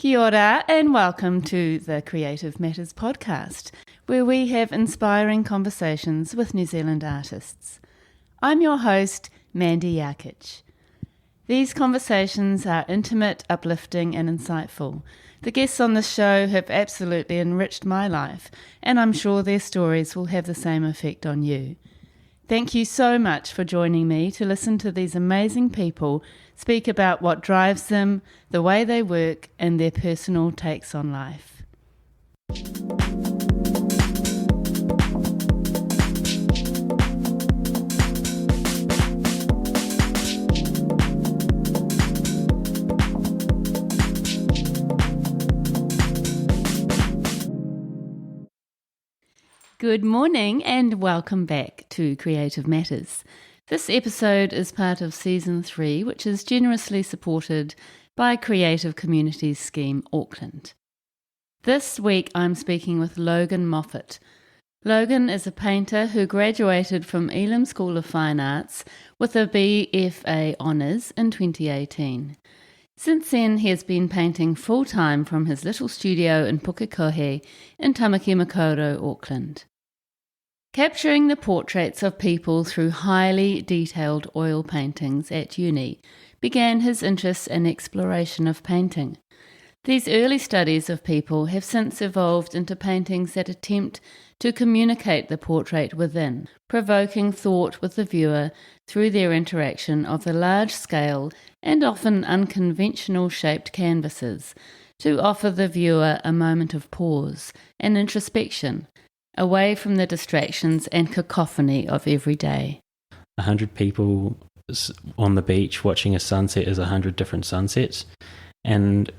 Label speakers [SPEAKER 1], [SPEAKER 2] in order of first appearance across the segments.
[SPEAKER 1] Kia ora and welcome to the Creative Matters podcast, where we have inspiring conversations with New Zealand artists. I'm your host, Mandy Yarkich. These conversations are intimate, uplifting and insightful. The guests on this show have absolutely enriched my life, and I'm sure their stories will have the same effect on you. Thank you so much for joining me to listen to these amazing people speak about what drives them, the way they work, and their personal takes on life. Good morning and welcome back to Creative Matters. This episode is part of Season 3, which is generously supported by Creative Communities Scheme Auckland. This week I'm speaking with Logan Moffat. Logan is a painter who graduated from Elam School of Fine Arts with a BFA Honours in 2018. Since then, he has been painting full-time from his little studio in Pukekohe in Tāmaki Makaurau, Auckland. Capturing the portraits of people through highly detailed oil paintings at uni began his interest in exploration of painting. These early studies of people have since evolved into paintings that attempt to communicate the portrait within, provoking thought with the viewer through their interaction of the large-scale and often unconventional shaped canvases, to offer the viewer a moment of pause and introspection, away from the distractions and cacophony of every day.
[SPEAKER 2] 100 people on the beach watching a sunset is 100 different sunsets, and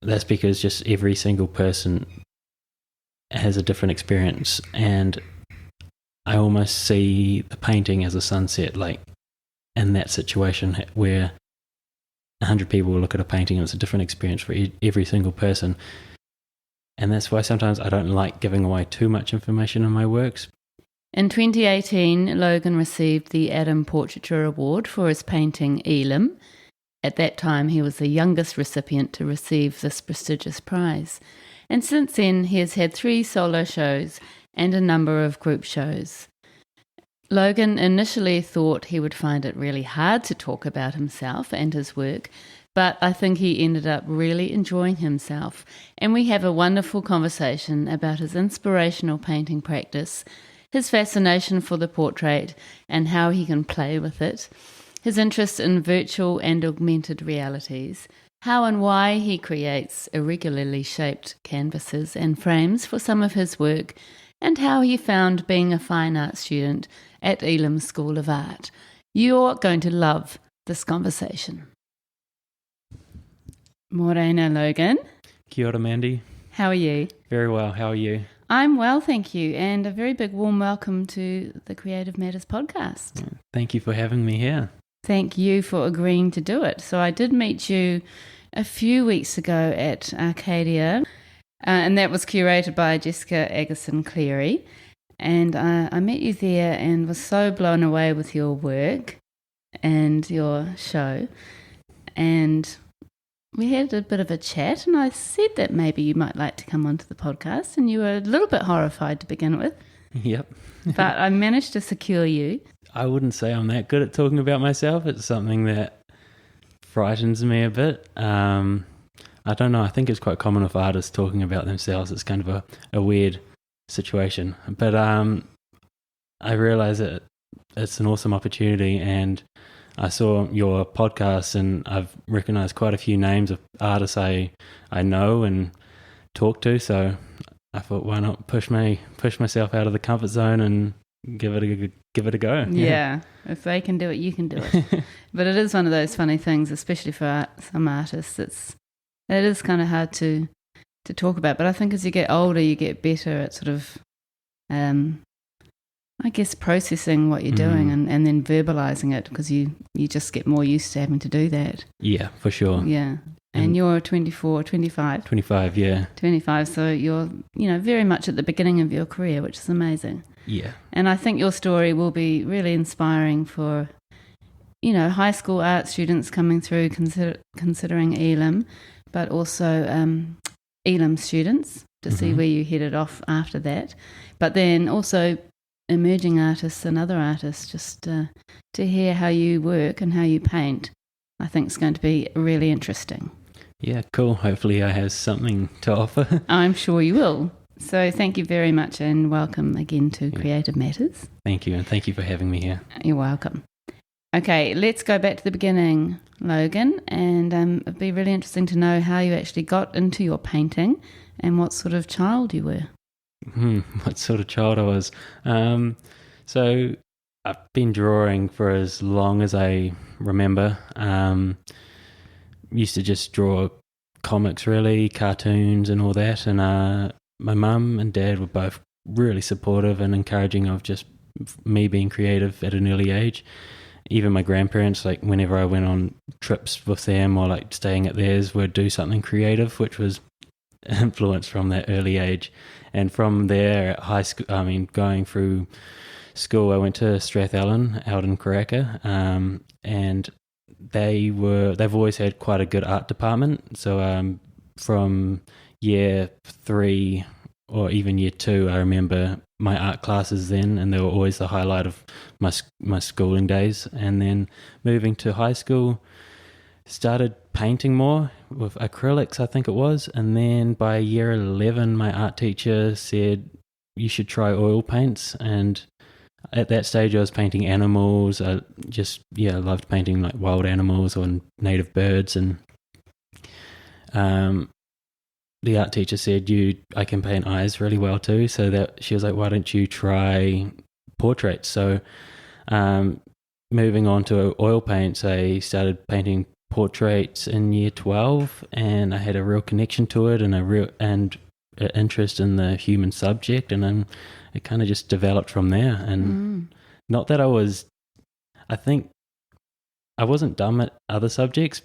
[SPEAKER 2] that's because just every single person has a different experience, and I almost see the painting as a sunset, like in that situation where 100 people will look at a painting and it's a different experience for every single person. And that's why sometimes I don't like giving away too much information in my works.
[SPEAKER 1] In 2018, Logan received the Adam Portraiture Award for his painting Elam. At that time, he was the youngest recipient to receive this prestigious prize. And since then, he has had 3 solo shows and a number of group shows. Logan initially thought he would find it really hard to talk about himself and his work, but I think he ended up really enjoying himself, and we have a wonderful conversation about his inspirational painting practice, his fascination for the portrait and how he can play with it, his interest in virtual and augmented realities, how and why he creates irregularly shaped canvases and frames for some of his work, and how he found being a fine arts student at Elam School of Art. You're going to love this conversation. Morena, Logan.
[SPEAKER 2] Kia ora, Mandy.
[SPEAKER 1] How are you?
[SPEAKER 2] Very well. How are you?
[SPEAKER 1] I'm well, thank you, and a very big warm welcome to the Creative Matters podcast.
[SPEAKER 2] Thank you for having me here.
[SPEAKER 1] Thank you for agreeing to do it. So I did meet you a few weeks ago at Arcadia, and that was curated by Jessica Agason-Cleary, and I met you there and was so blown away with your work and your show, and we had a bit of a chat, and I said that maybe you might like to come onto the podcast, and you were a little bit horrified to begin with.
[SPEAKER 2] Yep.
[SPEAKER 1] But I managed to secure you.
[SPEAKER 2] I wouldn't say I'm that good at talking about myself. It's something that frightens me a bit. I don't know. I think it's quite common with artists talking about themselves. It's kind of a weird situation. But I realise that it's an awesome opportunity, and I saw your podcast and I've recognised quite a few names of artists I know and talk to, so I thought, why not push myself out of the comfort zone and give it a go.
[SPEAKER 1] Yeah, if they can do it, you can do it. But it is one of those funny things, especially for some artists. It is kind of hard to talk about, but I think as you get older, you get better at sort of I guess processing what you're doing and then verbalising it, because you just get more used to having to do that.
[SPEAKER 2] Yeah, for sure.
[SPEAKER 1] Yeah. And you're 24, 25?
[SPEAKER 2] 25, yeah. 25,
[SPEAKER 1] so you're, very much at the beginning of your career, which is amazing.
[SPEAKER 2] Yeah.
[SPEAKER 1] And I think your story will be really inspiring for, high school art students coming through considering Elam, but also Elam students to see where you headed off after that. But then also emerging artists and other artists, just to hear how you work and how you paint, I think is going to be really interesting.
[SPEAKER 2] Yeah, cool. Hopefully I have something to offer.
[SPEAKER 1] I'm sure you will. So thank you very much and welcome again to Creative Matters.
[SPEAKER 2] Thank you, and thank you for having me here.
[SPEAKER 1] You're welcome. Okay, let's go back to the beginning, Logan, and it'd be really interesting to know how you actually got into your painting and what sort of child you were.
[SPEAKER 2] What sort of child I was. So I've been drawing for as long as I remember. Used to just draw comics, really, cartoons and all that. And my mum and dad were both really supportive and encouraging of just me being creative at an early age. Even my grandparents, like whenever I went on trips with them or like staying at theirs, would do something creative, which was influenced from that early age. And from there at high school, going through school, I went to Strathallan out in Karaka, and they've always had quite a good art department. So from year 3 or even year 2, I remember my art classes then, and they were always the highlight of my schooling days. And then moving to high school, started painting more with acrylics, I think it was. And then by year 11, my art teacher said, you should try oil paints. And at that stage, I was painting animals. I loved painting like wild animals or native birds. And the art teacher said, I can paint eyes really well too. So that she was like, why don't you try portraits? So moving on to oil paints, I started painting portraits in year 12, and I had a real connection to it and an interest in the human subject, and then it kind of just developed from there. And not that I think I wasn't dumb at other subjects.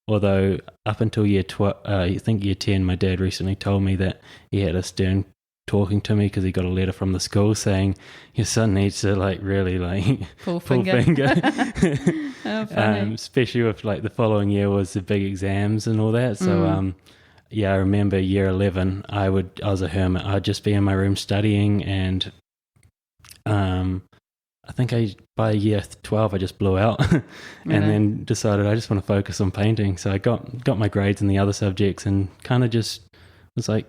[SPEAKER 2] Although up until year 10, my dad recently told me that he had a stern talking to me because he got a letter from the school saying your son needs to like really like
[SPEAKER 1] pull finger. Oh, funny.
[SPEAKER 2] Especially with like the following year was the big exams and all that. So I remember year 11, I was a hermit. I'd just be in my room studying, and I think by year 12 I just blew out and then decided I just want to focus on painting. So I got my grades in the other subjects and kind of just was like,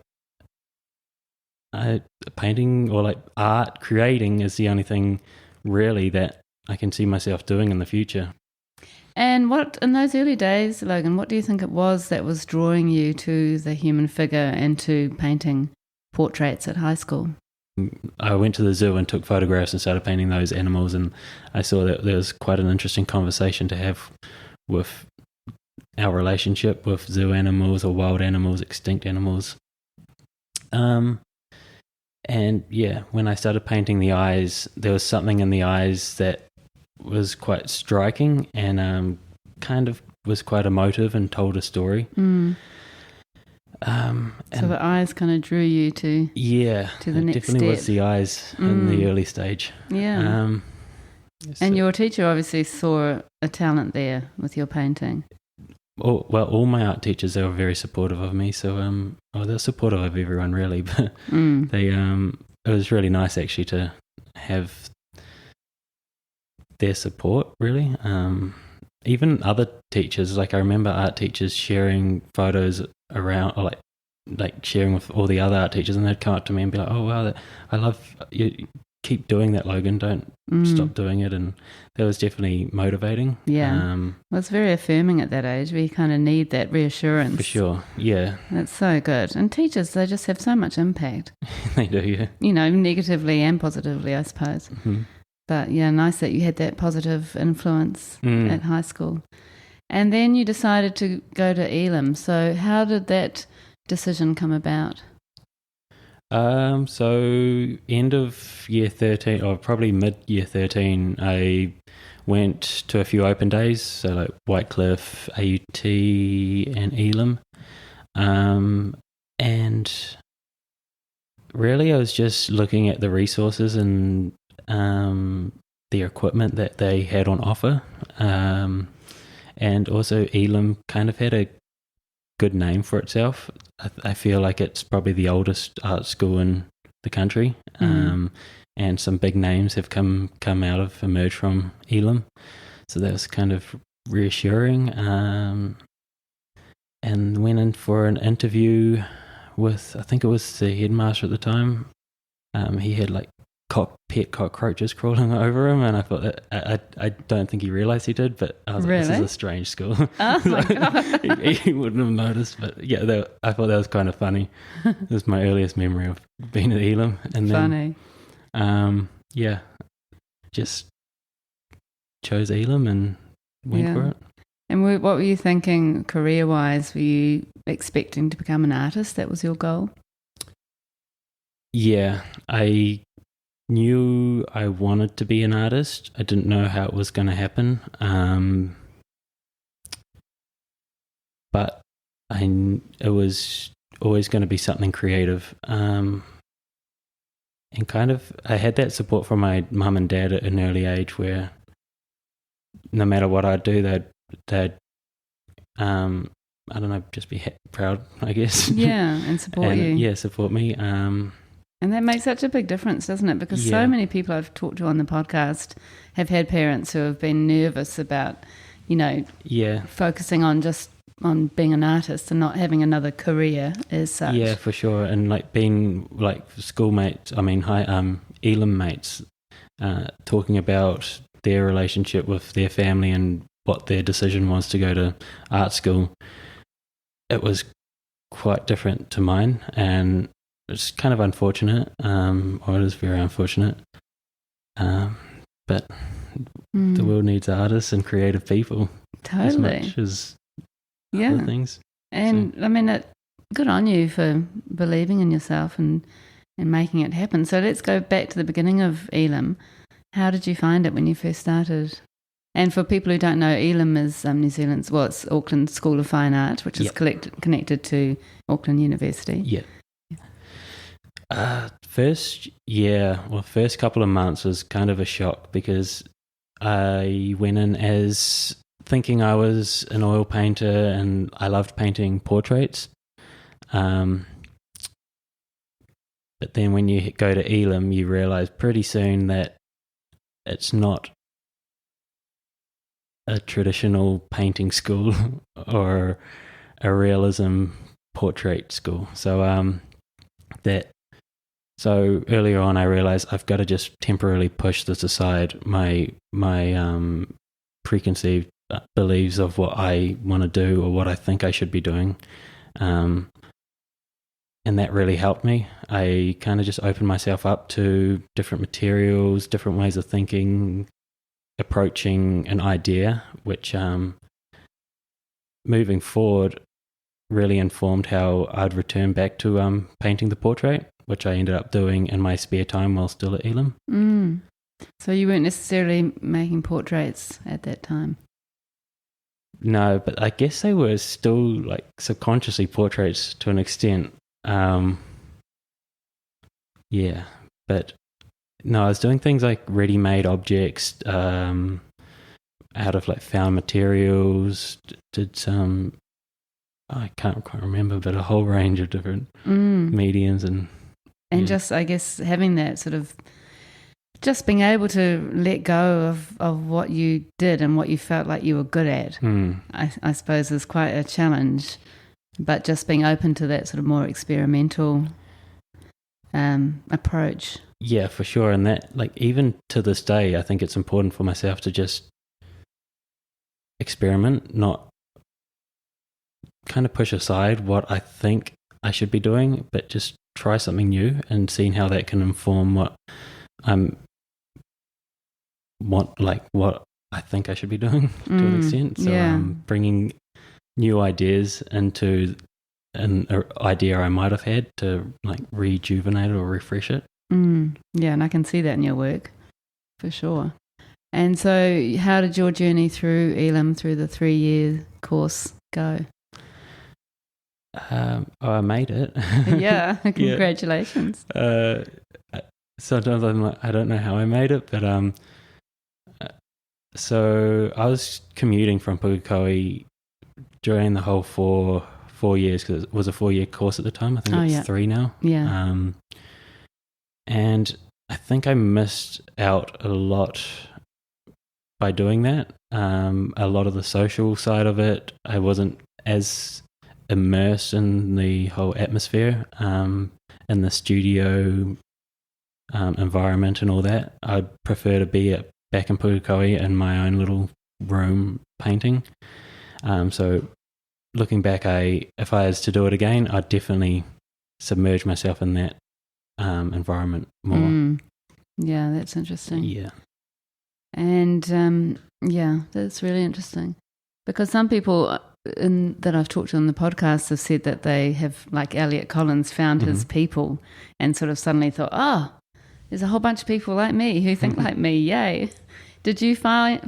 [SPEAKER 2] painting or like art, creating is the only thing really that I can see myself doing in the future.
[SPEAKER 1] And what, in those early days, Logan, what do you think it was that was drawing you to the human figure and to painting portraits at high school?
[SPEAKER 2] I went to the zoo and took photographs and started painting those animals, and I saw that there was quite an interesting conversation to have with our relationship with zoo animals or wild animals, extinct animals. And yeah, when I started painting the eyes, there was something in the eyes that was quite striking and kind of was quite emotive and told a story.
[SPEAKER 1] So the eyes kind of drew you to the next step.
[SPEAKER 2] It definitely was the eyes in the early stage.
[SPEAKER 1] Yeah. And your teacher obviously saw a talent there with your painting.
[SPEAKER 2] All my art teachers, they were very supportive of me. So they're supportive of everyone really, but it was really nice actually to have their support really. Even other teachers, like I remember art teachers sharing photos around, or like sharing with all the other art teachers, and they'd come up to me and be like, oh wow, I love you, keep doing that, Logan, don't stop doing it. And that was definitely motivating.
[SPEAKER 1] Well, it's very affirming at that age where you kind of need that reassurance.
[SPEAKER 2] For sure, yeah.
[SPEAKER 1] That's so good. And teachers, they just have so much impact.
[SPEAKER 2] They do, yeah.
[SPEAKER 1] You know, negatively and positively, I suppose. But yeah, nice that you had that positive influence at high school. And then you decided to go to Elam. So how did that decision come about?
[SPEAKER 2] So end of year 13, or probably mid year 13, I went to a few open days, so like Whitecliff, AUT and Elam. And really I was just looking at the resources and the equipment that they had on offer. And also Elam kind of had a good name for itself. I feel like it's probably the oldest art school in the country, and some big names have emerged from Elam, so that was kind of reassuring. And went in for an interview with, I think it was the headmaster at the time. He had like pet cockroaches crawling over him, and I thought that I don't think he realised he did, but I was like, this is a strange school.
[SPEAKER 1] Oh my God.
[SPEAKER 2] he wouldn't have noticed, but yeah, I thought that was kind of funny. It was my earliest memory of being at Elam. And
[SPEAKER 1] funny.
[SPEAKER 2] Then, just chose Elam and went for it.
[SPEAKER 1] And what were you thinking career-wise? Were you expecting to become an artist? That was your goal?
[SPEAKER 2] Yeah, I knew I wanted to be an artist. I didn't know how it was going to happen, but it was always going to be something creative. And kind of, I had that support from my mum and dad at an early age, where no matter what I'd do, they'd I don't know, just be proud, I guess.
[SPEAKER 1] Yeah, and support you.
[SPEAKER 2] Yeah, support me.
[SPEAKER 1] And that makes such a big difference, doesn't it? Because so many people I've talked to on the podcast have had parents who have been nervous about, focusing on being an artist and not having another career as such.
[SPEAKER 2] Yeah, for sure. And like being like schoolmates, Elam mates, talking about their relationship with their family and what their decision was to go to art school, it was quite different to mine, and it's kind of unfortunate, or it is very unfortunate, but the world needs artists and creative people as much as other things.
[SPEAKER 1] And so, I mean, good on you for believing in yourself and making it happen. So let's go back to the beginning of Elam. How did you find it when you first started? And for people who don't know, Elam is New Zealand's, it's Auckland School of Fine Art, which is connected to Auckland University.
[SPEAKER 2] Yeah. First couple of months was kind of a shock, because I went in as thinking I was an oil painter and I loved painting portraits. But then when you go to Elam, you realise pretty soon that it's not a traditional painting school or a realism portrait school. So earlier on I realized I've got to just temporarily push this aside, my preconceived beliefs of what I want to do or what I think I should be doing. And that really helped me. I kind of just opened myself up to different materials, different ways of thinking, approaching an idea, which moving forward really informed how I'd return back to painting the portrait, which I ended up doing in my spare time while still at Elam.
[SPEAKER 1] So you weren't necessarily making portraits at that time?
[SPEAKER 2] No, but I guess they were still like subconsciously portraits to an extent. But no, I was doing things like ready-made objects out of like found materials. Did some, I can't quite remember, but a whole range of different mediums and
[SPEAKER 1] just, I guess, having that sort of, just being able to let go of what you did and what you felt like you were good at, I suppose is quite a challenge. But just being open to that sort of more experimental approach.
[SPEAKER 2] Yeah, for sure. And that, like, even to this day, I think it's important for myself to just experiment, not kind of push aside what I think I should be doing, but just try something new and seeing how that can inform what I think I should be doing to an extent. So bringing new ideas into an idea I might have had to like rejuvenate it or refresh it.
[SPEAKER 1] Yeah, and I can see that in your work for sure. And so how did your journey through Elam, through the 3-year course go?
[SPEAKER 2] I made it.
[SPEAKER 1] Yeah, congratulations.
[SPEAKER 2] Sometimes I'm like, I don't know how I made it, but so I was commuting from Pukekohe during the whole 4 years because it was a 4-year course at the time. I think it's 3 now.
[SPEAKER 1] Yeah.
[SPEAKER 2] And I think I missed out a lot by doing that. A lot of the social side of it, I wasn't as immersed in the whole atmosphere, in the studio environment and all that. I'd prefer to be back in Pukekohe in my own little room painting. So looking back, if I was to do it again, I'd definitely submerge myself in that environment more.
[SPEAKER 1] Yeah, that's interesting.
[SPEAKER 2] Yeah.
[SPEAKER 1] And that's really interesting, because some people that I've talked to on the podcast have said that they have, like Elliot Collins, found his people and sort of suddenly thought, oh, there's a whole bunch of people like me who think like me, yay. Did you find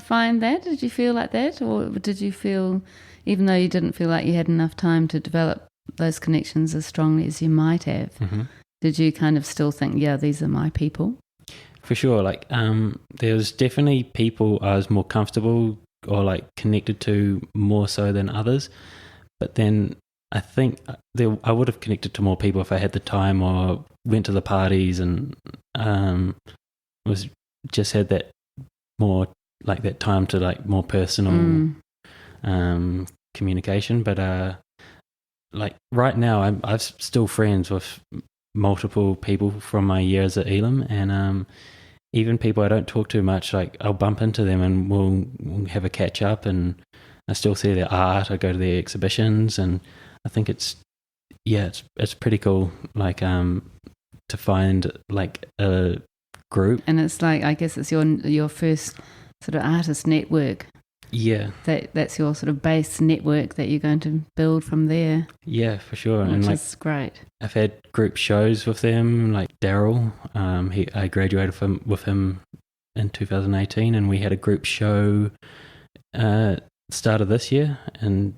[SPEAKER 1] that? Did you feel like that? Or did you feel, even though you didn't feel like you had enough time to develop those connections as strongly as you might have, did you kind of still think, yeah, these are my people?
[SPEAKER 2] For sure. Like, there was definitely people I was more comfortable or like connected to more so than others. But then I think I would have connected to more people if I had the time or went to the parties and was just had that more like that time to like more personal communication. But like right now I'm still friends with multiple people from my years at Elam, and even people I don't talk to much, like I'll bump into them and we'll have a catch up, and I still see their art, I go to their exhibitions, and I think it's pretty cool, like to find like a group.
[SPEAKER 1] And it's like, I guess it's your first sort of artist network.
[SPEAKER 2] Yeah.
[SPEAKER 1] That's your sort of base network that you're going to build from there.
[SPEAKER 2] Yeah, for sure.
[SPEAKER 1] Which
[SPEAKER 2] and like,
[SPEAKER 1] is great.
[SPEAKER 2] I've had group shows with them, like Daryl. I graduated with him in 2018, and we had a group show start of this year. And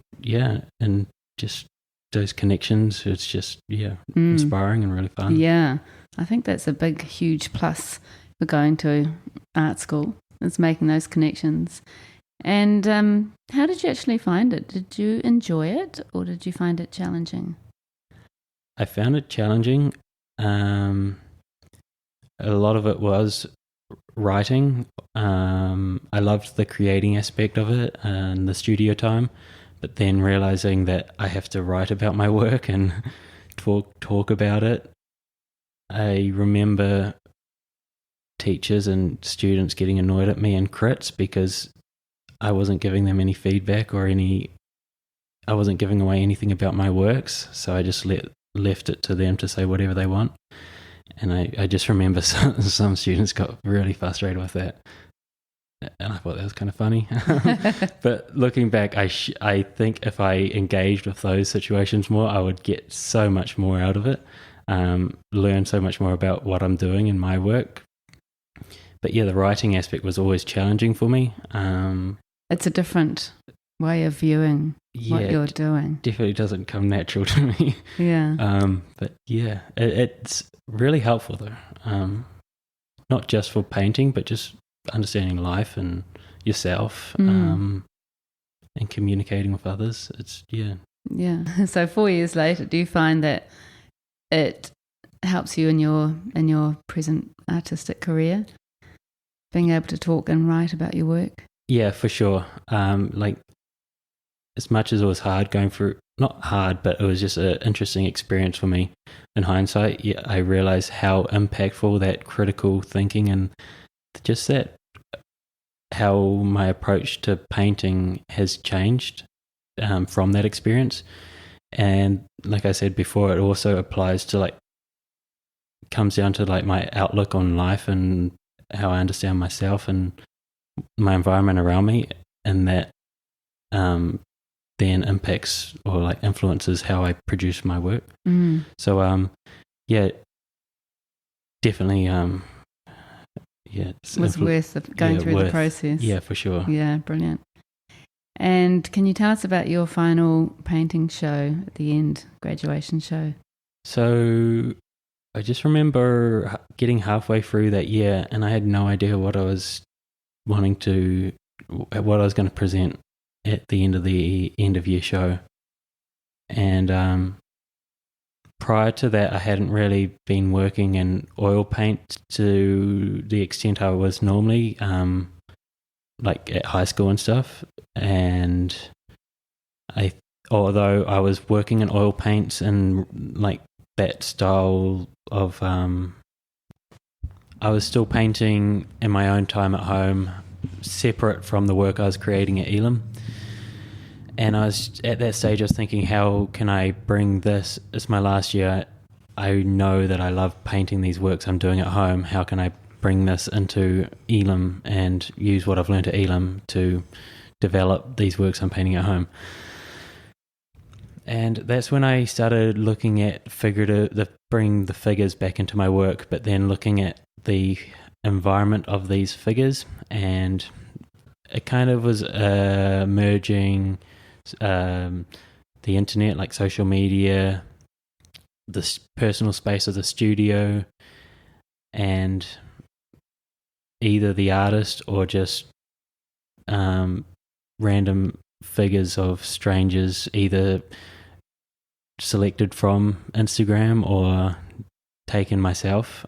[SPEAKER 2] and just those connections, it's just inspiring and really fun.
[SPEAKER 1] Yeah, I think that's a big, huge plus for going to art school, is making those connections. And how did you actually find it? Did you enjoy it, or did you find it challenging?
[SPEAKER 2] I found it challenging. A lot of it was writing. I loved the creating aspect of it and the studio time, but then realizing that I have to write about my work and talk about it. I remember teachers and students getting annoyed at me in crits because I wasn't giving them any feedback or I wasn't giving away anything about my works, so I just left it to them to say whatever they want. And I just remember some students got really frustrated with that, and I thought that was kind of funny. But looking back, I think if I engaged with those situations more, I would get so much more out of it, learn so much more about what I'm doing in my work. But yeah, the writing aspect was always challenging for me.
[SPEAKER 1] It's a different way of viewing what you're doing.
[SPEAKER 2] Definitely doesn't come natural to me.
[SPEAKER 1] Yeah.
[SPEAKER 2] But yeah, it's really helpful though. Not just for painting, but just understanding life and yourself, and communicating with others. It's
[SPEAKER 1] Yeah. So 4 years later, do you find that it helps you in your present artistic career, being able to talk and write about your work?
[SPEAKER 2] Yeah, for sure. Like, as much as it was hard going through, not hard, but it was just an interesting experience for me. In hindsight, I realized how impactful that critical thinking and just that, how my approach to painting has changed from that experience. And like I said before, it also applies to comes down to my outlook on life and how I understand myself and my environment around me, and that then impacts or influences how I produce my work. So definitely
[SPEAKER 1] it was worth going through the process.
[SPEAKER 2] Yeah, for sure.
[SPEAKER 1] Yeah, brilliant. And can you tell us about your final painting show at the end, graduation show?
[SPEAKER 2] So I just remember getting halfway through that year and I had no idea what I was going to present at the end of the end of year show. And prior to that, I hadn't really been working in oil paint to the extent I was normally, like at high school and stuff. And although I was working in oil paints and like that style of, I was still painting in my own time at home, separate from the work I was creating at Elam. And I was at that stage, I was thinking, how can I bring this? It's my last year. I know that I love painting these works I'm doing at home. How can I bring this into Elam and use what I've learned at Elam to develop these works I'm painting at home? And that's when I started looking at bring the figures back into my work, but then looking at the environment of these figures. And it kind of was merging the internet, like social media, the personal space of the studio, and either the artist or just random figures of strangers, either selected from Instagram or taken myself.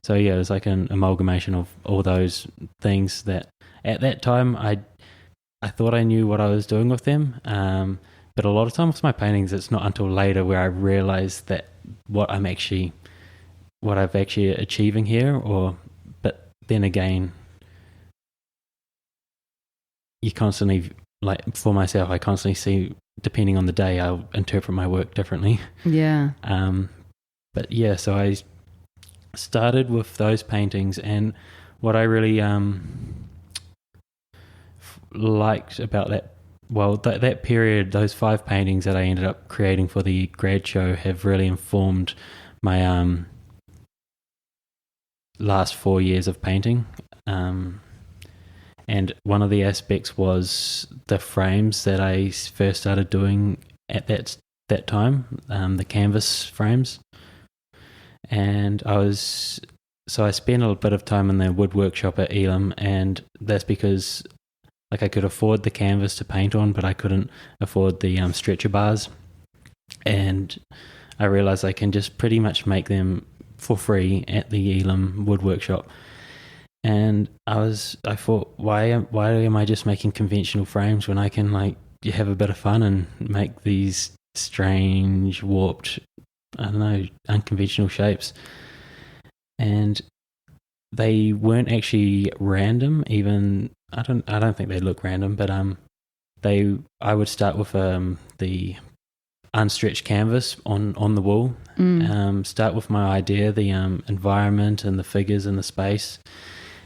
[SPEAKER 2] So yeah, it was like an amalgamation of all those things that at that time I thought I knew what I was doing with them, but a lot of times with my paintings, it's not until later where I realized that what I've actually achieving here. But then again, you constantly, like for myself, I constantly see, depending on the day, I'll interpret my work differently.
[SPEAKER 1] Yeah.
[SPEAKER 2] But yeah, so I started with those paintings, and what I really liked about that period, those 5 paintings that I ended up creating for the grad show have really informed my last 4 years of painting. And one of the aspects was the frames that I first started doing at that time, the canvas frames. And I spent a bit of time in the wood workshop at Elam, and that's because like I could afford the canvas to paint on, but I couldn't afford the stretcher bars. And I realized I can just pretty much make them for free at the Elam wood workshop. And I thought, why am I just making conventional frames when I can like have a bit of fun and make these strange, warped, I don't know, unconventional shapes? And they weren't actually random. Even I don't think they look random, but I would start with the unstretched canvas on the wall. Start with my idea, the environment and the figures and the space.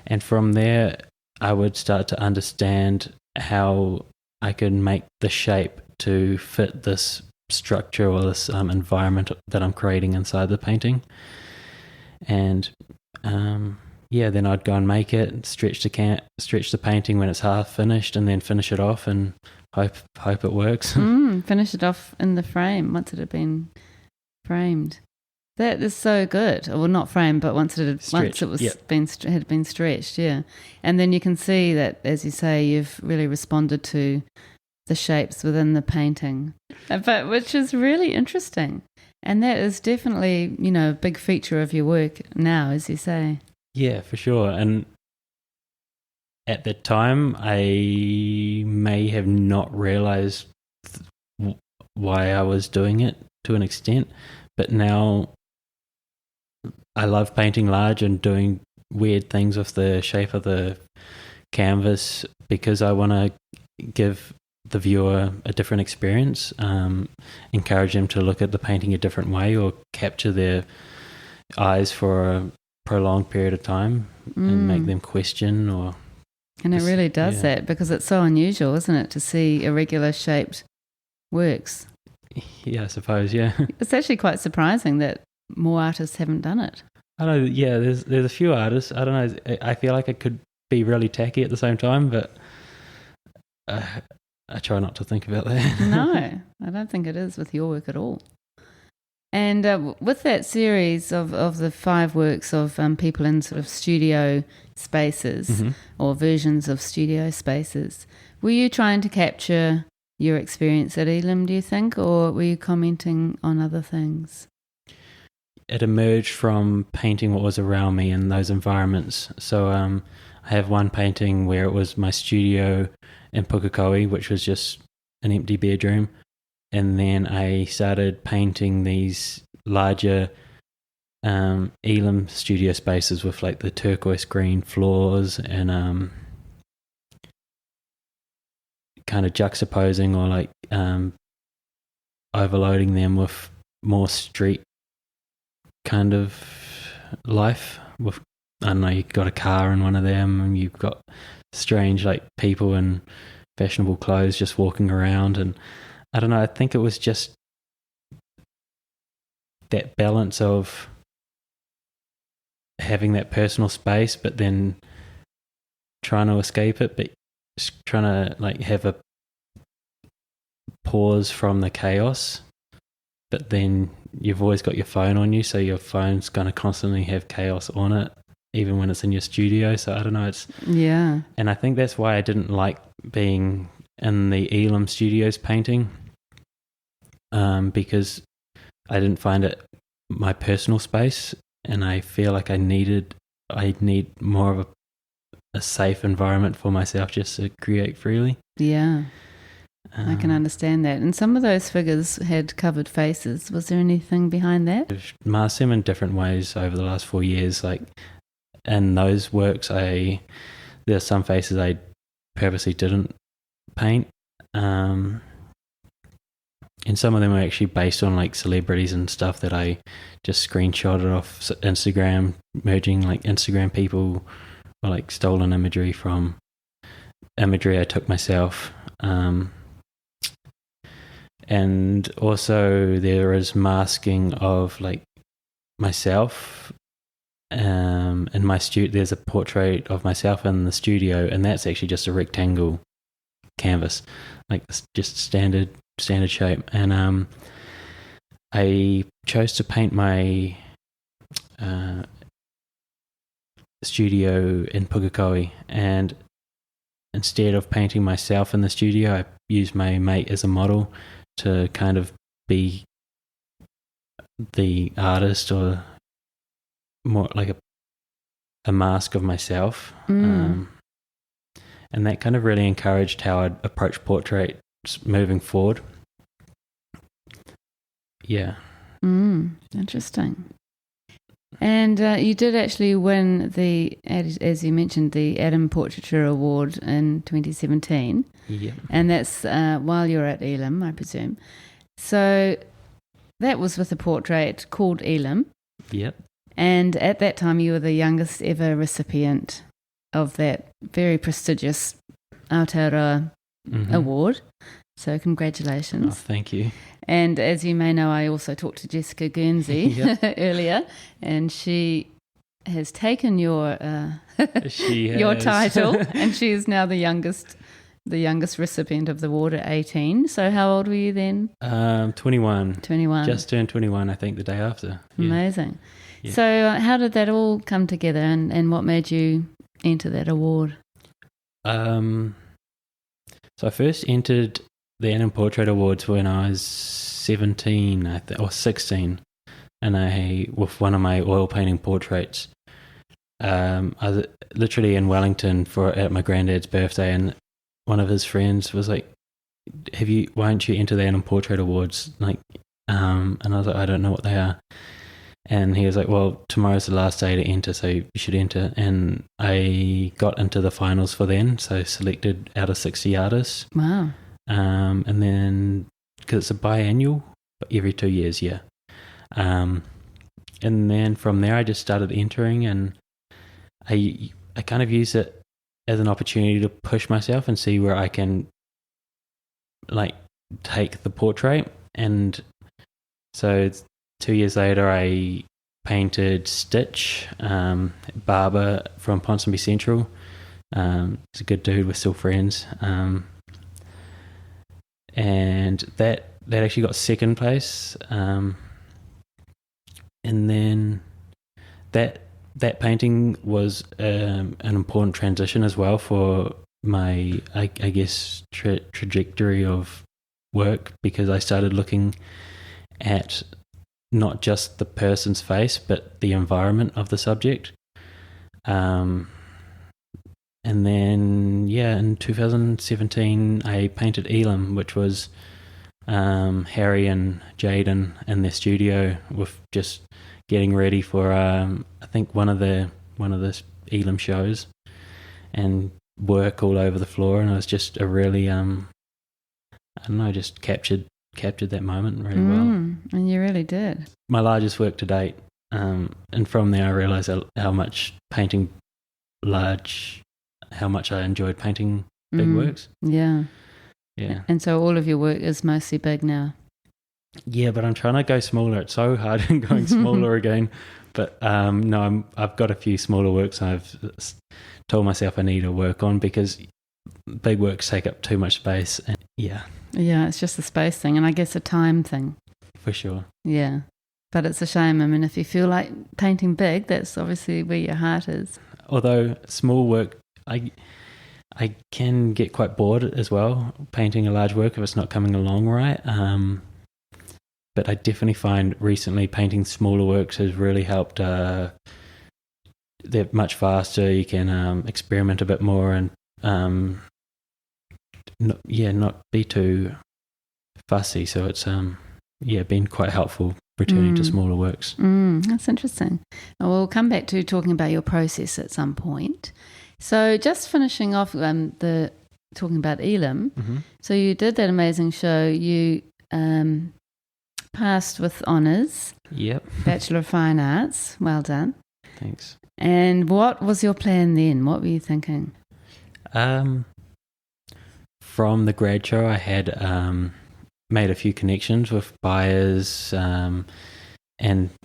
[SPEAKER 2] And from there, I would start to understand how I could make the shape to fit this structure or this environment that I'm creating inside the painting. And then I'd go and make it, stretch the painting when it's half finished, and then finish it off and hope it works.
[SPEAKER 1] Finish it off in the frame once it had been framed. That is so good. Well, not framed, but once it had been stretched, yeah. And then you can see that, as you say, you've really responded to the shapes within the painting, but which is really interesting. And that is definitely, a big feature of your work now, as you say.
[SPEAKER 2] Yeah, for sure. And at the time, I may have not realized why I was doing it to an extent, but now I love painting large and doing weird things with the shape of the canvas because I want to give the viewer a different experience, encourage them to look at the painting a different way or capture their eyes for a prolonged period of time and make them question or...
[SPEAKER 1] And it really does that because it's so unusual, isn't it, to see irregular shaped works.
[SPEAKER 2] Yeah, I suppose, yeah.
[SPEAKER 1] It's actually quite surprising that more artists haven't done it.
[SPEAKER 2] I know, yeah, there's a few artists. I don't know, I feel like it could be really tacky at the same time, but I try not to think about that.
[SPEAKER 1] No, I don't think it is with your work at all. And with that series of the 5 works of people in sort of studio spaces or versions of studio spaces, were you trying to capture your experience at Elam, do you think, or were you commenting on other things?
[SPEAKER 2] It emerged from painting what was around me in those environments. So I have one painting where it was my studio in Pukekohe, which was just an empty bedroom. And then I started painting these larger Elam studio spaces with like the turquoise green floors and kind of juxtaposing or like overloading them with more street kind of life. With, I don't know, you've got a car in one of them and you've got strange like people in fashionable clothes just walking around, and I don't know, I think it was just that balance of having that personal space but then trying to escape it, but trying to like have a pause from the chaos, but then you've always got your phone on you, so your phone's going to constantly have chaos on it even when it's in your studio. So I don't know, it's and I think that's why I didn't like being in the Elam Studios painting, because I didn't find it my personal space, and I feel like I need more of a safe environment for myself just to create freely. I can understand that. And some of those figures had covered faces. Was there anything behind that? I've masked them in different ways over the last 4 years. Like in those works, there are some faces I purposely didn't paint. And some of them are actually based on like celebrities and stuff that I just screenshotted off Instagram, merging like Instagram people or like stolen imagery from imagery I took myself. And also there is masking of like myself. In my there's a portrait of myself in the studio, and that's actually just a rectangle canvas, like just standard shape. And I chose to paint my studio in Pukekohe, and instead of painting myself in the studio, I used my mate as a model to kind of be the artist, or more like a mask of myself. And that kind of really encouraged how I'd approach portraits moving forward. Interesting. And you did actually win as you mentioned, the Adam Portraiture Award in 2017. Yeah. And that's while you're at Elam, I presume. So that was with a portrait called Elam. Yep. And at that time, you were the youngest ever recipient of that very prestigious Aotearoa award. So congratulations. Oh, thank you. And as you may know, I also talked to Jessica Guernsey earlier, and she has taken your your title, and she is now the youngest recipient of the award at 18. So how old were you then? 21. 21. Just turned 21, I think, the day after. Yeah. Amazing. Yeah. So how did that all come together, and what made you enter that award? So I first entered the Adam Portrait Awards when I was 17, or 16, and with one of my oil painting portraits. I was literally in Wellington at my granddad's birthday, and one of his friends was like, why don't you enter the Adam Portrait Awards? Like, and I was like, I don't know what they are. And he was like, well, tomorrow's the last day to enter, so you should enter. And I got into the finals for then, so selected out of 60 artists. Wow. And then, because it's a biannual, every 2 years, yeah. And then from there, I just started entering, and I kind of used it as an opportunity to push myself and see where I can, like, take the portrait. And so 2 years later, I painted Stitch, Barber from Ponsonby Central. He's a good dude, we're still friends. And that actually got second place. And then that painting was an important transition as well for my I guess trajectory of work, because I started looking at not just the person's face but the environment of the subject. And then in 2017 I painted Elam, which was Harry and Jaden in their studio with just getting ready for I think one of the Elam shows, and work all over the floor, and it was just a really I don't know, just captured that moment really well.
[SPEAKER 1] And you really did.
[SPEAKER 2] My largest work to date, and from there I realised how much I enjoyed painting big works.
[SPEAKER 1] Yeah.
[SPEAKER 2] Yeah.
[SPEAKER 1] And so all of your work is mostly big now.
[SPEAKER 2] Yeah, but I'm trying to go smaller. It's so hard going smaller again. But no, I've got a few smaller works I've told myself I need to work on, because big works take up too much space. And yeah,
[SPEAKER 1] it's just a space thing, and I guess a time thing.
[SPEAKER 2] For sure.
[SPEAKER 1] Yeah. But it's a shame. I mean, if you feel like painting big, that's obviously where your heart is. Although
[SPEAKER 2] small work, I can get quite bored as well, painting a large work if it's not coming along right. But I definitely find recently painting smaller works has really helped. They're much faster. You can experiment a bit more and not be too fussy. So it's been quite helpful returning to smaller works.
[SPEAKER 1] That's interesting. We'll come back to talking about your process at some point. So just finishing off talking about Elam.
[SPEAKER 2] Mm-hmm.
[SPEAKER 1] So you did that amazing show. You passed with honours.
[SPEAKER 2] Yep.
[SPEAKER 1] Bachelor of Fine Arts. Well done.
[SPEAKER 2] Thanks.
[SPEAKER 1] And what was your plan then? What were you thinking?
[SPEAKER 2] From the grad show, I had made a few connections with buyers and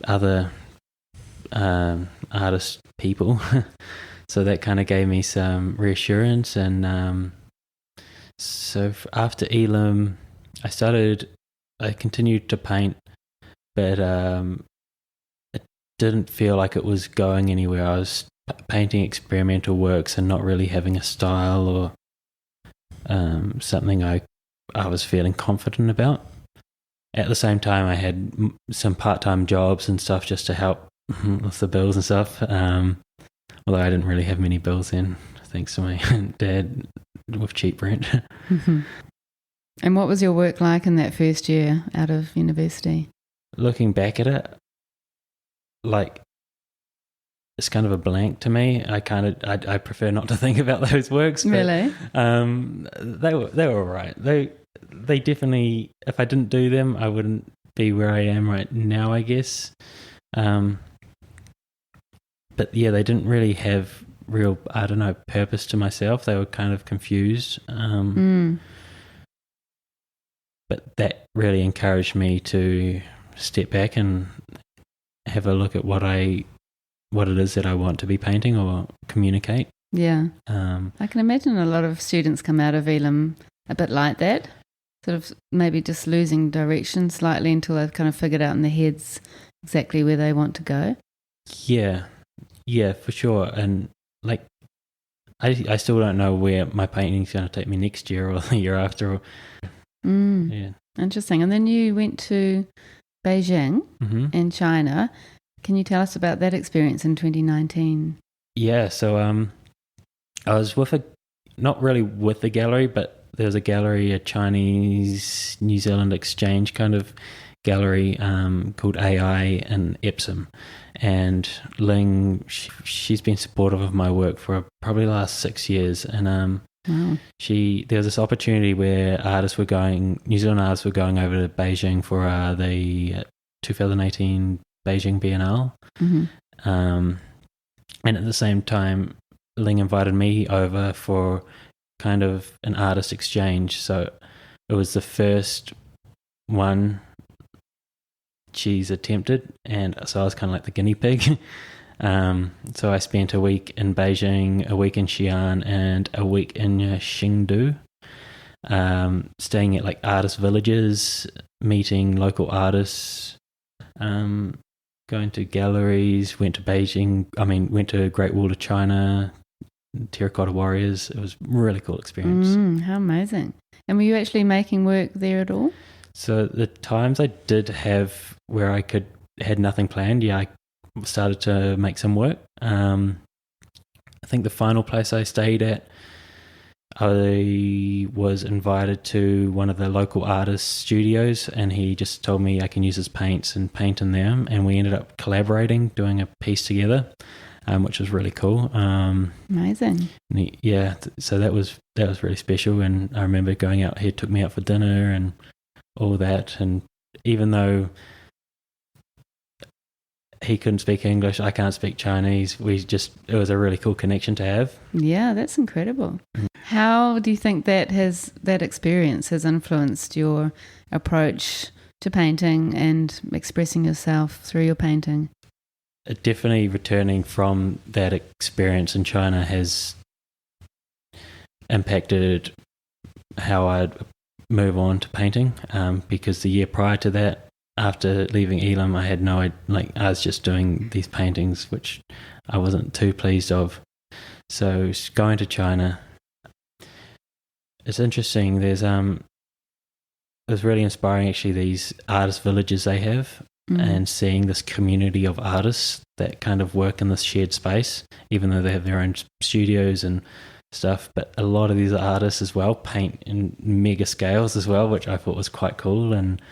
[SPEAKER 2] other artist people. So that kind of gave me some reassurance. And so after Elam, I continued to paint, but it didn't feel like it was going anywhere. I was painting experimental works and not really having a style or something I was feeling confident about. At the same time, I had some part-time jobs and stuff just to help with the bills and stuff. Although I didn't really have many bills then, thanks to my dad with cheap rent.
[SPEAKER 1] Mm-hmm. And what was your work like in that first year out of university?
[SPEAKER 2] Looking back at it, like, it's kind of a blank to me. I prefer not to think about those works. But,
[SPEAKER 1] really?
[SPEAKER 2] They were all right. They definitely, if I didn't do them, I wouldn't be where I am right now, I guess. But yeah, they didn't really have real, I don't know, purpose to myself. They were kind of confused. But that really encouraged me to step back and have a look at what it is that I want to be painting or communicate.
[SPEAKER 1] Yeah. I can imagine a lot of students come out of Elam a bit like that, sort of maybe just losing direction slightly until they've kind of figured out in their heads exactly where they want to go. Yeah, for sure. And like, I still don't know where my painting's going to take me next year or the year after. Yeah. Interesting. And then you went to Beijing in China. Can you tell us about that experience in 2019?
[SPEAKER 2] Yeah, so I was not really with the gallery, but there was a gallery, a Chinese New Zealand exchange kind of gallery called AI in Epsom. And Ling, she's been supportive of my work for probably the last 6 years. And
[SPEAKER 1] wow.
[SPEAKER 2] There was this opportunity where New Zealand artists were going over to Beijing for the 2018 Beijing Biennale. And at the same time, Ling invited me over for kind of an artist exchange. So it was the first one she's attempted, and so I was kind of like the guinea pig. So I spent a week in Beijing, a week in Xi'an, and a week in Chengdu, staying at like artist villages, meeting local artists, going to galleries, went to Great Wall of China, terracotta warriors. It was a really cool experience.
[SPEAKER 1] How amazing. And were you actually making work there at all?
[SPEAKER 2] So the times I did have where I had nothing planned, I started to make some work. I think the final place I stayed at, I was invited to one of the local artists' studios, and he just told me I can use his paints and paint in there, and we ended up collaborating, doing a piece together, which was really cool.
[SPEAKER 1] Amazing.
[SPEAKER 2] So that was really special, and I remember going out. He took me out for dinner and all that, and even though he couldn't speak English, I can't speak Chinese, it was a really cool connection to have.
[SPEAKER 1] Yeah, that's incredible. How do you think that experience has influenced your approach to painting and expressing yourself through your painting?
[SPEAKER 2] Definitely returning from that experience in China has impacted how I'd move on to painting, because the year prior to that, after leaving Elam, I had I was just doing these paintings which I wasn't too pleased of. So going to China, it's interesting. It was really inspiring actually, these artist villages they have, and seeing this community of artists that kind of work in this shared space, even though they have their own studios and stuff. But a lot of these artists as well paint in mega scales as well, which I thought was quite cool. And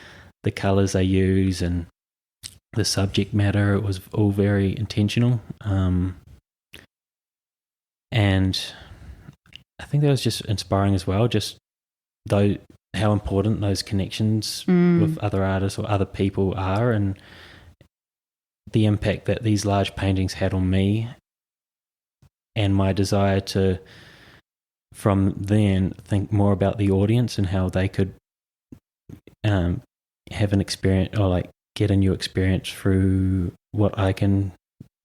[SPEAKER 2] the colours they use and the subject matter, it was all very intentional. And I think that was just inspiring as well, just though how important those connections with other artists or other people are, and the impact that these large paintings had on me, and my desire to, from then, think more about the audience and how they could have an experience, or get a new experience through what I can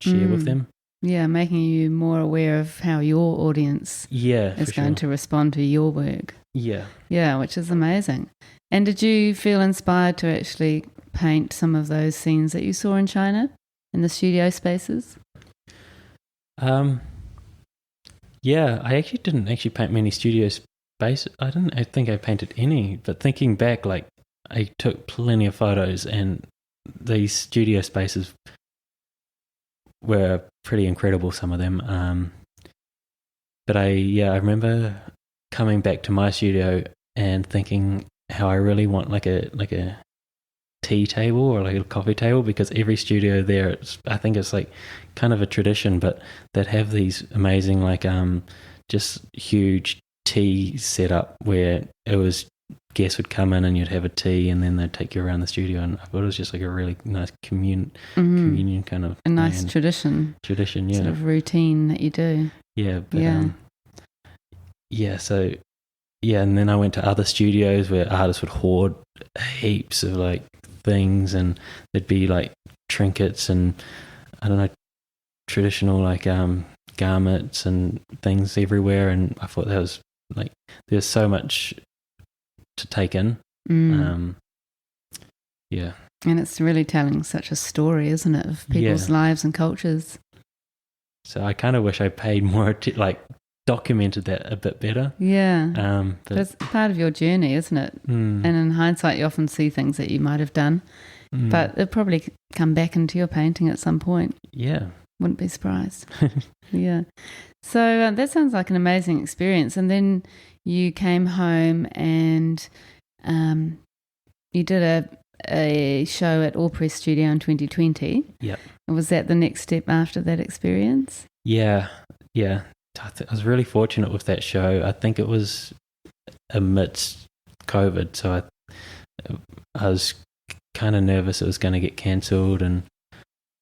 [SPEAKER 2] share with them.
[SPEAKER 1] Yeah, making you more aware of how your audience is going to respond to your work.
[SPEAKER 2] Yeah.
[SPEAKER 1] Yeah, which is amazing. And did you feel inspired to actually paint some of those scenes that you saw in China in the studio spaces?
[SPEAKER 2] Yeah, I actually didn't paint many studio spaces. I think I painted any, but thinking back, I took plenty of photos, and these studio spaces were pretty incredible, some of them. But I remember coming back to my studio and thinking how I really want like a tea table or a coffee table, because every studio there, I think it's kind of a tradition, but that have these amazing just huge tea setup where it was guests would come in and you'd have a tea and then they'd take you around the studio, and I thought it was just a really nice communion kind of
[SPEAKER 1] a nice tradition,
[SPEAKER 2] yeah,
[SPEAKER 1] sort of routine that you do.
[SPEAKER 2] Yeah, but and then I went to other studios where artists would hoard heaps of things, and there'd be trinkets and I don't know, traditional garments and things everywhere, and I thought that was there's so much to take in. Yeah.
[SPEAKER 1] And it's really telling such a story, isn't it, of people's lives and cultures.
[SPEAKER 2] So I kind of wish I paid more documented that a bit better.
[SPEAKER 1] Yeah. But it's part of your journey, isn't it? And in hindsight, you often see things that you might have done, but it'll probably come back into your painting at some point.
[SPEAKER 2] Yeah.
[SPEAKER 1] Wouldn't be surprised. Yeah. So that sounds like an amazing experience. And then you came home and you did a show at All Press Studio in 2020.
[SPEAKER 2] Yep.
[SPEAKER 1] Was that the next step after that experience?
[SPEAKER 2] Yeah. I was really fortunate with that show. I think it was amidst COVID, so I was kind of nervous it was going to get cancelled, and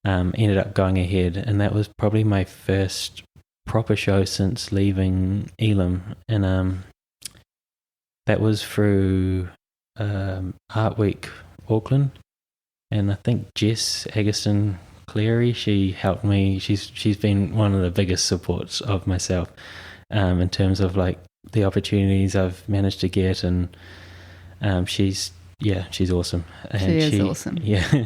[SPEAKER 2] ended up going ahead, and that was probably my first proper show since leaving Elam, and that was through Art Week Auckland, and I think Jess Agustin Cleary, she helped me. She's been one of the biggest supports of myself in terms of the opportunities I've managed to get, and she's awesome. And
[SPEAKER 1] she is awesome.
[SPEAKER 2] Yeah,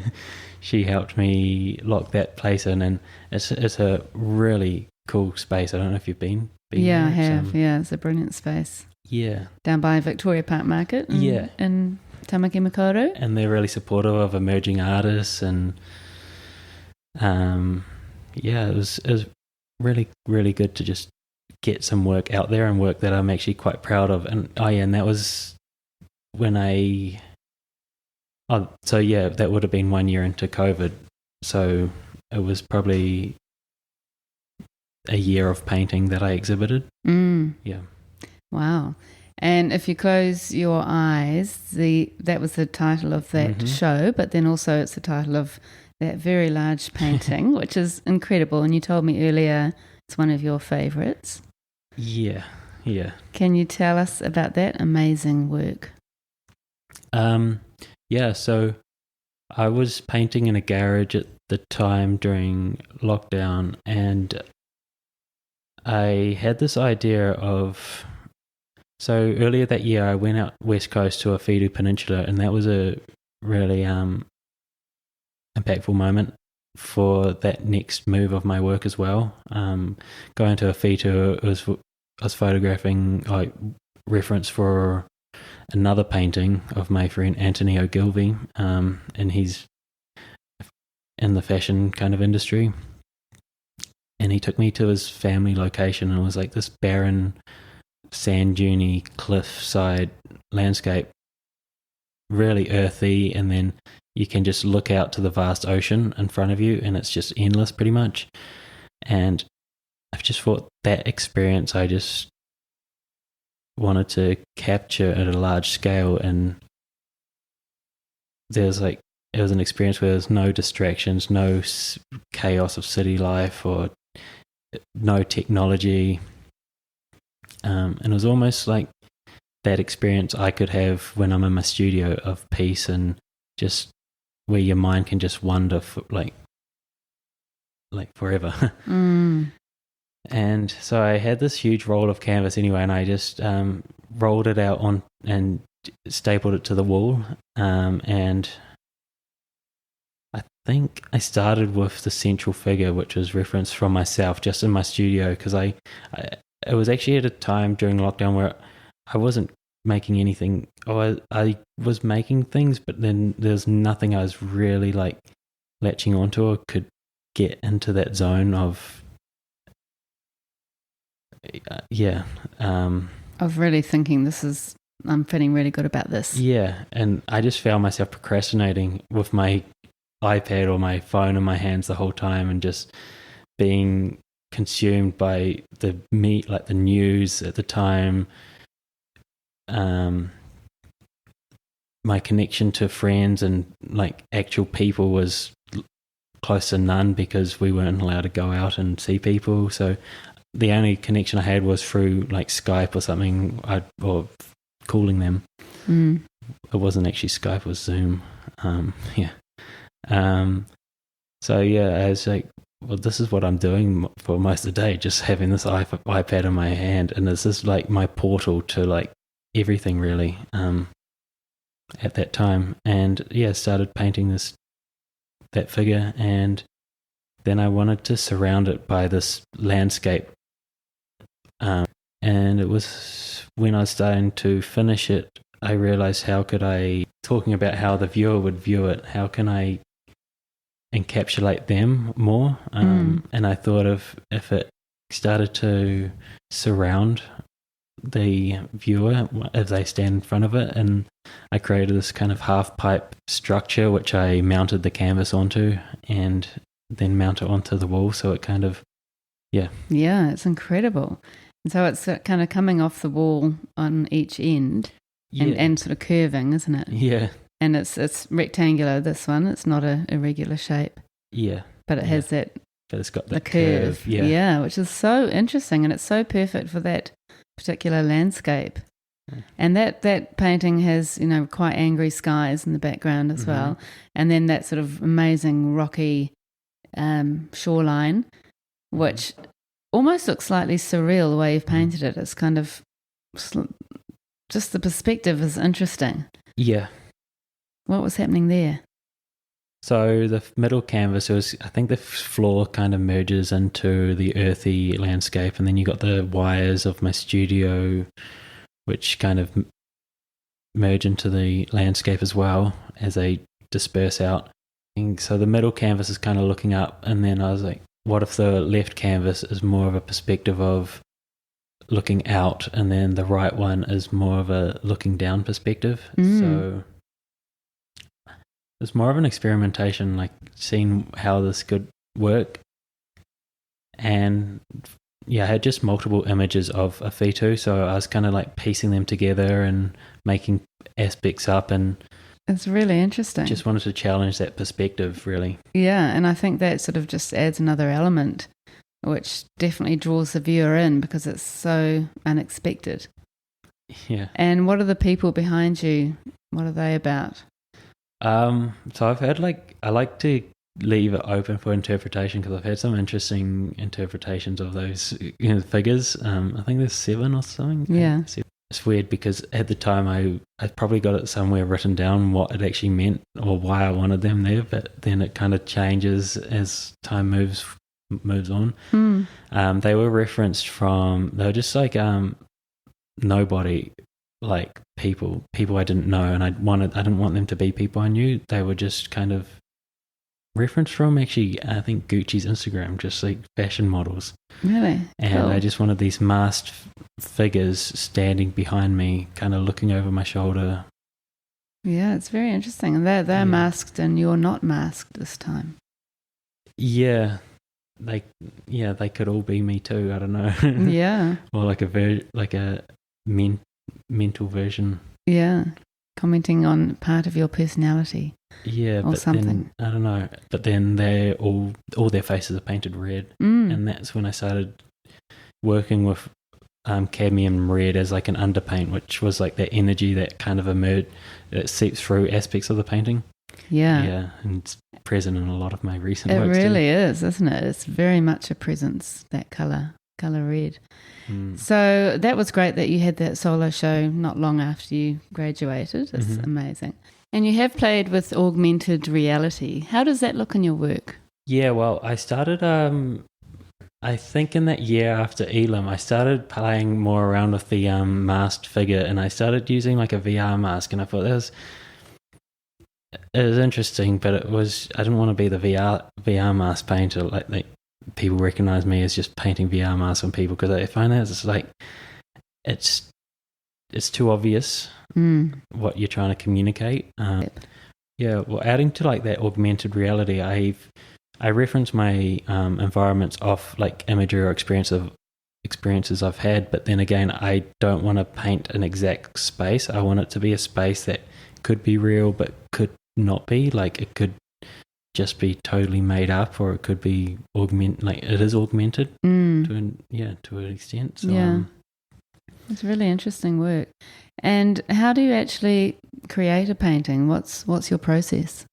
[SPEAKER 2] she helped me lock that place in, and it's a really cool space. I don't know if you've been
[SPEAKER 1] Yeah, I have. It's a brilliant space.
[SPEAKER 2] Yeah.
[SPEAKER 1] Down by Victoria Park Market in Tāmaki Makaurau.
[SPEAKER 2] And they're really supportive of emerging artists, and it was really, really good to just get some work out there, and work that I'm actually quite proud of. And and that was when that would have been 1 year into COVID. So it was probably a year of painting that I exhibited. Yeah.
[SPEAKER 1] Wow. And if you close your eyes, that was the title of that show, but then also it's the title of that very large painting, which is incredible. And you told me earlier it's one of your favourites.
[SPEAKER 2] Yeah.
[SPEAKER 1] Can you tell us about that amazing work?
[SPEAKER 2] So I was painting in a garage at the time during lockdown, and I had this idea of... So earlier that year I went out west coast to a Whiru Peninsula, and that was a really impactful moment for that next move of my work as well. Going to a Whiru, I was photographing reference for another painting of my friend Anthony Ogilvie, and he's in the fashion kind of industry. And he took me to his family location, and it was like this barren, sand duney cliffside landscape, really earthy, and then you can just look out to the vast ocean in front of you, and it's just endless pretty much. And I've just thought that experience I just wanted to capture at a large scale, and it was an experience where there's no distractions, no chaos of city life, or no technology. And it was almost like that experience I could have when I'm in my studio, of peace, and just where your mind can just wander for like forever. And so I had this huge roll of canvas anyway, and I just rolled it out on and stapled it to the wall. And I think I started with the central figure, which was referenced from myself just in my studio, because it was actually at a time during lockdown where I wasn't making anything. I was making things, but then there's nothing I was really like latching onto or could get into that zone of
[SPEAKER 1] of really thinking I'm feeling really good about this.
[SPEAKER 2] Yeah, and I just found myself procrastinating with my iPad or my phone in my hands the whole time, and just being consumed by the news at the time. My connection to friends and like actual people was close to none, because we weren't allowed to go out and see people. So the only connection I had was through like Skype or something, or calling them. It wasn't actually Skype, it was Zoom. So I was like, well, this is what I'm doing for most of the day, just having this iPad in my hand, and this is like my portal to like everything really at that time. And started painting that figure, and then I wanted to surround it by this landscape. And it was when I was starting to finish it, I realized talking about how the viewer would view it, how can I encapsulate them more? And I thought if it started to surround the viewer as they stand in front of it, and I created this kind of half pipe structure which I mounted the canvas onto, and then mount it onto the wall, so it kind of it's incredible. And so it's kind of coming off the wall on each end, and sort of curving, isn't it? Yeah. And it's rectangular, this one. It's not a irregular shape. Yeah. But it has that... But it's got the
[SPEAKER 1] curve. Yeah, which is so interesting, and it's so perfect for that particular landscape. Yeah. And that painting has, quite angry skies in the background as well. And then that sort of amazing rocky shoreline, which almost looks slightly surreal the way you've painted it. It's kind of... Just the perspective is interesting.
[SPEAKER 2] Yeah.
[SPEAKER 1] What was happening there?
[SPEAKER 2] So the middle canvas was, I think the floor kind of merges into the earthy landscape, and then you got the wires of my studio, which kind of merge into the landscape as well as they disperse out. And so the middle canvas is kind of looking up, and then I was like, what if the left canvas is more of a perspective of looking out, and then the right one is more of a looking down perspective. So it's more of an experimentation, like seeing how this could work. And yeah, I had just multiple images of a fetu, so I was kind of like piecing them together and making aspects up, and
[SPEAKER 1] it's really interesting.
[SPEAKER 2] Just wanted to challenge that perspective, really.
[SPEAKER 1] Yeah, and I think that sort of just adds another element, which definitely draws the viewer in because it's so unexpected.
[SPEAKER 2] Yeah.
[SPEAKER 1] And what are the people behind you? What are they about?
[SPEAKER 2] So I've had I like to leave it open for interpretation, because I've had some interesting interpretations of those figures. I think there's 7 or something.
[SPEAKER 1] Yeah.
[SPEAKER 2] It's weird because at the time I probably got it somewhere written down what it actually meant or why I wanted them there, but then it kind of changes as time moves on. They were referenced from, they were just like nobody, like people I didn't know, and I didn't want them to be people I knew. They were just kind of referenced from, actually, I think Gucci's Instagram, just like fashion models.
[SPEAKER 1] Really?
[SPEAKER 2] And
[SPEAKER 1] cool.
[SPEAKER 2] I just wanted these masked figures standing behind me, kind of looking over my shoulder.
[SPEAKER 1] Yeah, it's very interesting. And they're masked, and you're not masked this time.
[SPEAKER 2] Yeah. They could all be me too. I don't know.
[SPEAKER 1] Yeah.
[SPEAKER 2] Or like a mental version.
[SPEAKER 1] Yeah. Commenting on part of your personality.
[SPEAKER 2] Yeah,
[SPEAKER 1] or
[SPEAKER 2] but
[SPEAKER 1] something.
[SPEAKER 2] then I don't know. But then they all their faces are painted red, and that's when I started working with cadmium red as like an underpaint, which was like that energy that kind of emerged, that seeps through aspects of the painting. Yeah, and it's present in a lot of my recent works.
[SPEAKER 1] It really is, isn't it? It's very much a presence, that colour red. So that was great that you had that solo show not long after you graduated. It's amazing. And you have played with augmented reality. How does that look in your work? Yeah,
[SPEAKER 2] well, I started, I think in that year after Elam, I started playing more around with the masked figure, and I started using like a VR mask, and I thought it was interesting, but I didn't want to be the VR mask painter, like people recognize me as just painting VR masks on people, because I find that it's like it's too obvious what you're trying to communicate. Yeah, well, adding to like that augmented reality, I reference my environments off like imagery or experiences I've had, but then again, I don't want to paint an exact space. I want it to be a space that could be real but could not be. Like it could just be totally made up, or it could be it is augmented to an extent. So,
[SPEAKER 1] it's really interesting work. And how do you actually create a painting? What's your process?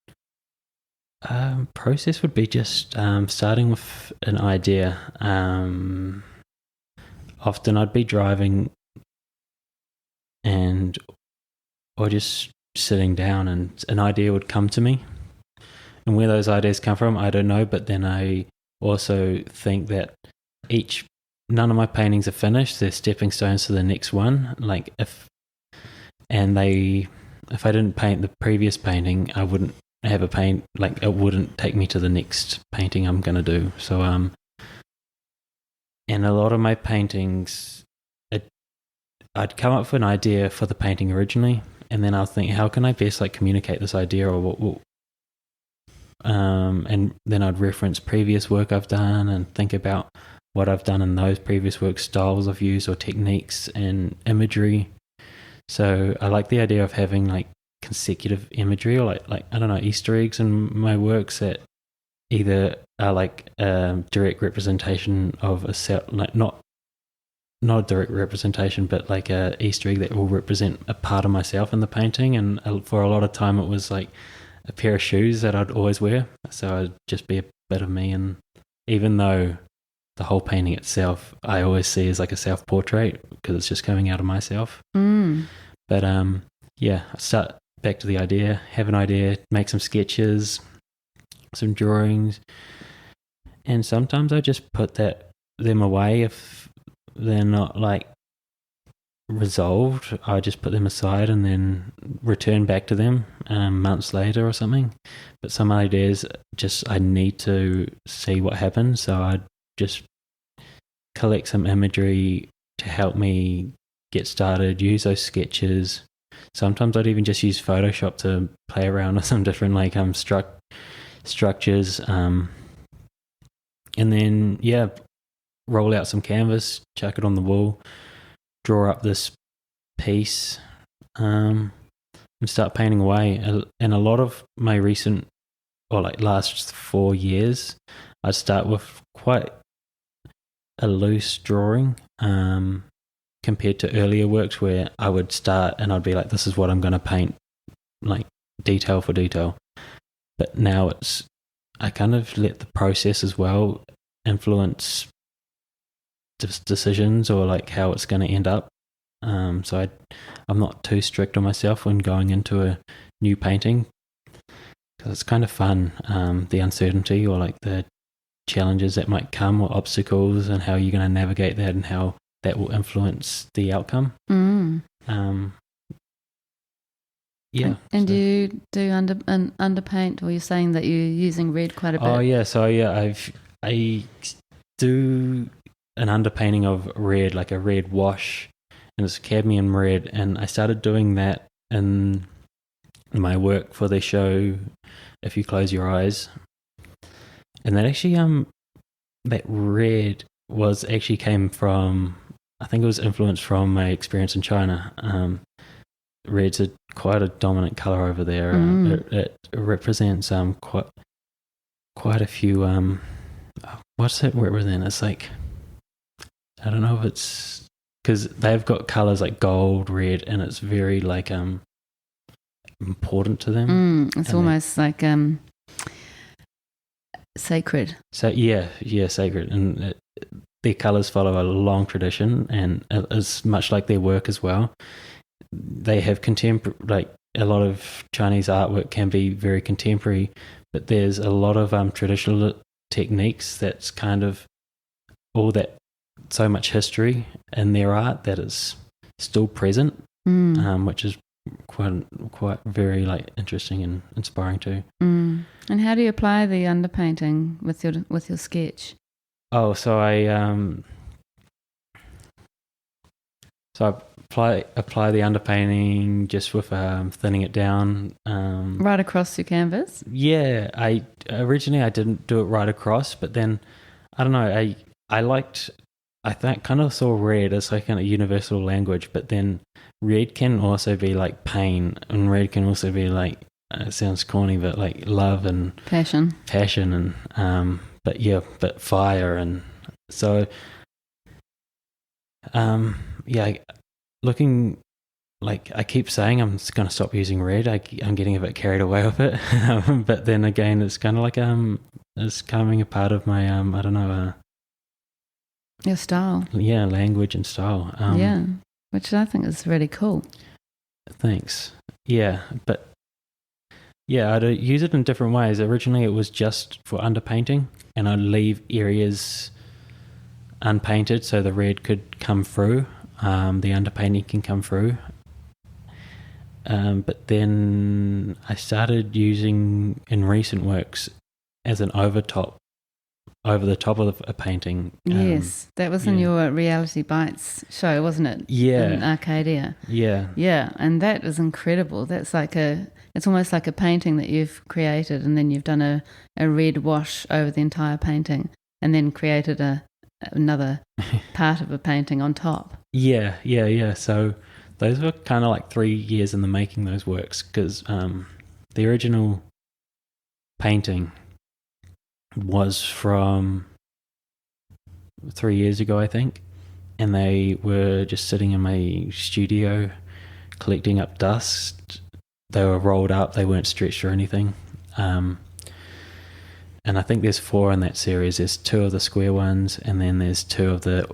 [SPEAKER 2] Process would be just starting with an idea. Often I'd be driving or just sitting down, and an idea would come to me. And where those ideas come from, I don't know. But then I also think that none of my paintings are finished. They're stepping stones to the next one. Like if I didn't paint the previous painting, I wouldn't have a paint. Like it wouldn't take me to the next painting I'm going to do. So and a lot of my paintings, I'd come up with an idea for the painting originally, and then I'll think, how can I best like communicate this idea, or what and then I'd reference previous work I've done and think about what I've done in those previous works, styles I've used or techniques and imagery. So I like the idea of having like consecutive imagery, or like I don't know, Easter eggs in my works that either are like a direct representation of a self, like not a direct representation, but like a Easter egg that will represent a part of myself in the painting. And for a lot of time it was like a pair of shoes that I'd always wear, so I'd just be a bit of me. And even though the whole painting itself I always see as like a self-portrait, because it's just coming out of myself. But I start back to the idea, have an idea, make some sketches, some drawings, and sometimes I just put them away if they're not like resolved. I just put them aside and then return back to them months later or something. But some ideas just I need to see what happens, so I just collect some imagery to help me get started, use those sketches. Sometimes I'd even just use Photoshop to play around with some different like structures, and then roll out some canvas, chuck it on the wall, draw up this piece, and start painting away. And a lot of my recent, or like last 4 years, I start with quite a loose drawing, compared to earlier works where I would start and I'd be like, this is what I'm going to paint, like detail for detail. But now I kind of let the process as well influence decisions or like how it's going to end up. So I'm not too strict on myself when going into a new painting, because it's kind of fun, the uncertainty or like the challenges that might come or obstacles, and how you're going to navigate that and how that will influence the outcome.
[SPEAKER 1] And do you do underpaint, or you're saying that you're using red quite a bit?
[SPEAKER 2] Oh yeah, so I do an underpainting of red, like a red wash, and it's cadmium red, and I started doing that in my work for the show If You Close Your Eyes. And that actually that red came from, I think it was influenced from my experience in China. Red's quite a dominant color over there. It represents quite a few. What's it represent? It's like, I don't know if it's because they've got colors like gold, red, and it's very like important to them.
[SPEAKER 1] It's
[SPEAKER 2] and
[SPEAKER 1] almost like sacred.
[SPEAKER 2] So yeah, sacred, and their colors follow a long tradition, and it's much like their work as well. They have contemporary, like a lot of Chinese artwork can be very contemporary, but there's a lot of traditional techniques that's kind of all that, so much history in their art that is still present, which is quite very like interesting and inspiring too.
[SPEAKER 1] And how do you apply the underpainting with your sketch?
[SPEAKER 2] Oh, so I apply the underpainting just with thinning it down.
[SPEAKER 1] Right across your canvas?
[SPEAKER 2] Yeah, I originally didn't do it right across, but then I don't know. I think kind of saw red as like a universal language, but then red can also be like pain, and red can also be like, it sounds corny, but like love and
[SPEAKER 1] passion,
[SPEAKER 2] and but fire, and so looking, like I keep saying I'm going to stop using red. I'm getting a bit carried away with it, but then again, it's kind of like it's becoming a part of my I don't know,
[SPEAKER 1] your style.
[SPEAKER 2] Yeah, language and style.
[SPEAKER 1] Which I think is really cool.
[SPEAKER 2] Thanks. Yeah, but yeah, I'd use it in different ways. Originally, it was just for underpainting, and I'd leave areas unpainted so the red could come through. The underpainting can come through. But then I started using in recent works as an over the top of a painting.
[SPEAKER 1] Yes, that was in your Reality Bites show, wasn't it?
[SPEAKER 2] Yeah.
[SPEAKER 1] In Arcadia.
[SPEAKER 2] Yeah.
[SPEAKER 1] Yeah, and that is incredible. That's like it's almost like a painting that you've created, and then you've done a red wash over the entire painting, and then created another part of a painting on top. Yeah.
[SPEAKER 2] So those were kind of like 3 years in the making, those works, because the original painting was from 3 years ago, I think, and they were just sitting in my studio collecting up dust. They were rolled up, they weren't stretched or anything. And I think there's 4 in that series. There's 2 of the square ones, and then there's 2 of the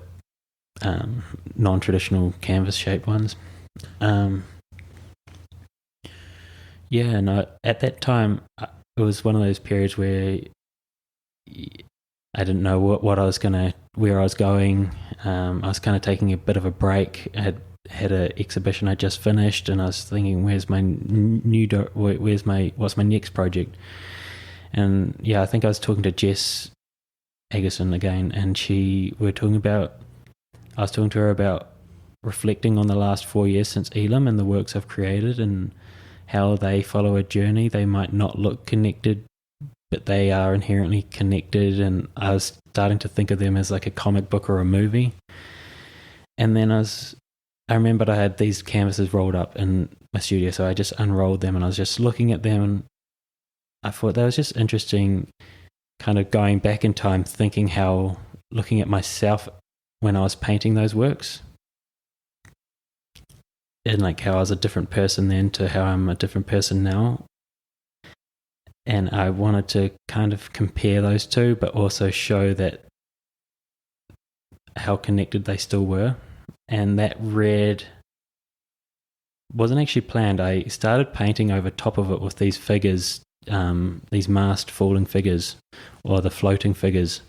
[SPEAKER 2] non-traditional canvas-shaped ones. At that time, it was one of those periods where I didn't know where I was going. I was kind of taking a bit of a break. I had an exhibition I just finished, and I was thinking, what's my next project? And yeah, I think I was talking to Jess Agerson again, and I was talking to her about reflecting on the last 4 years since Elam and the works I've created, and how they follow a journey. They might not look connected, but they are inherently connected, and I was starting to think of them as like a comic book or a movie. And then I remembered I had these canvases rolled up in my studio, so I just unrolled them and I was just looking at them, and I thought that was just interesting, kind of going back in time, looking at myself when I was painting those works, and like how I was a different person then to how I'm a different person now. And I wanted to kind of compare those two, but also show that how connected they still were. And that red wasn't actually planned. I started painting over top of it with these figures, these masked falling figures, or the floating figures.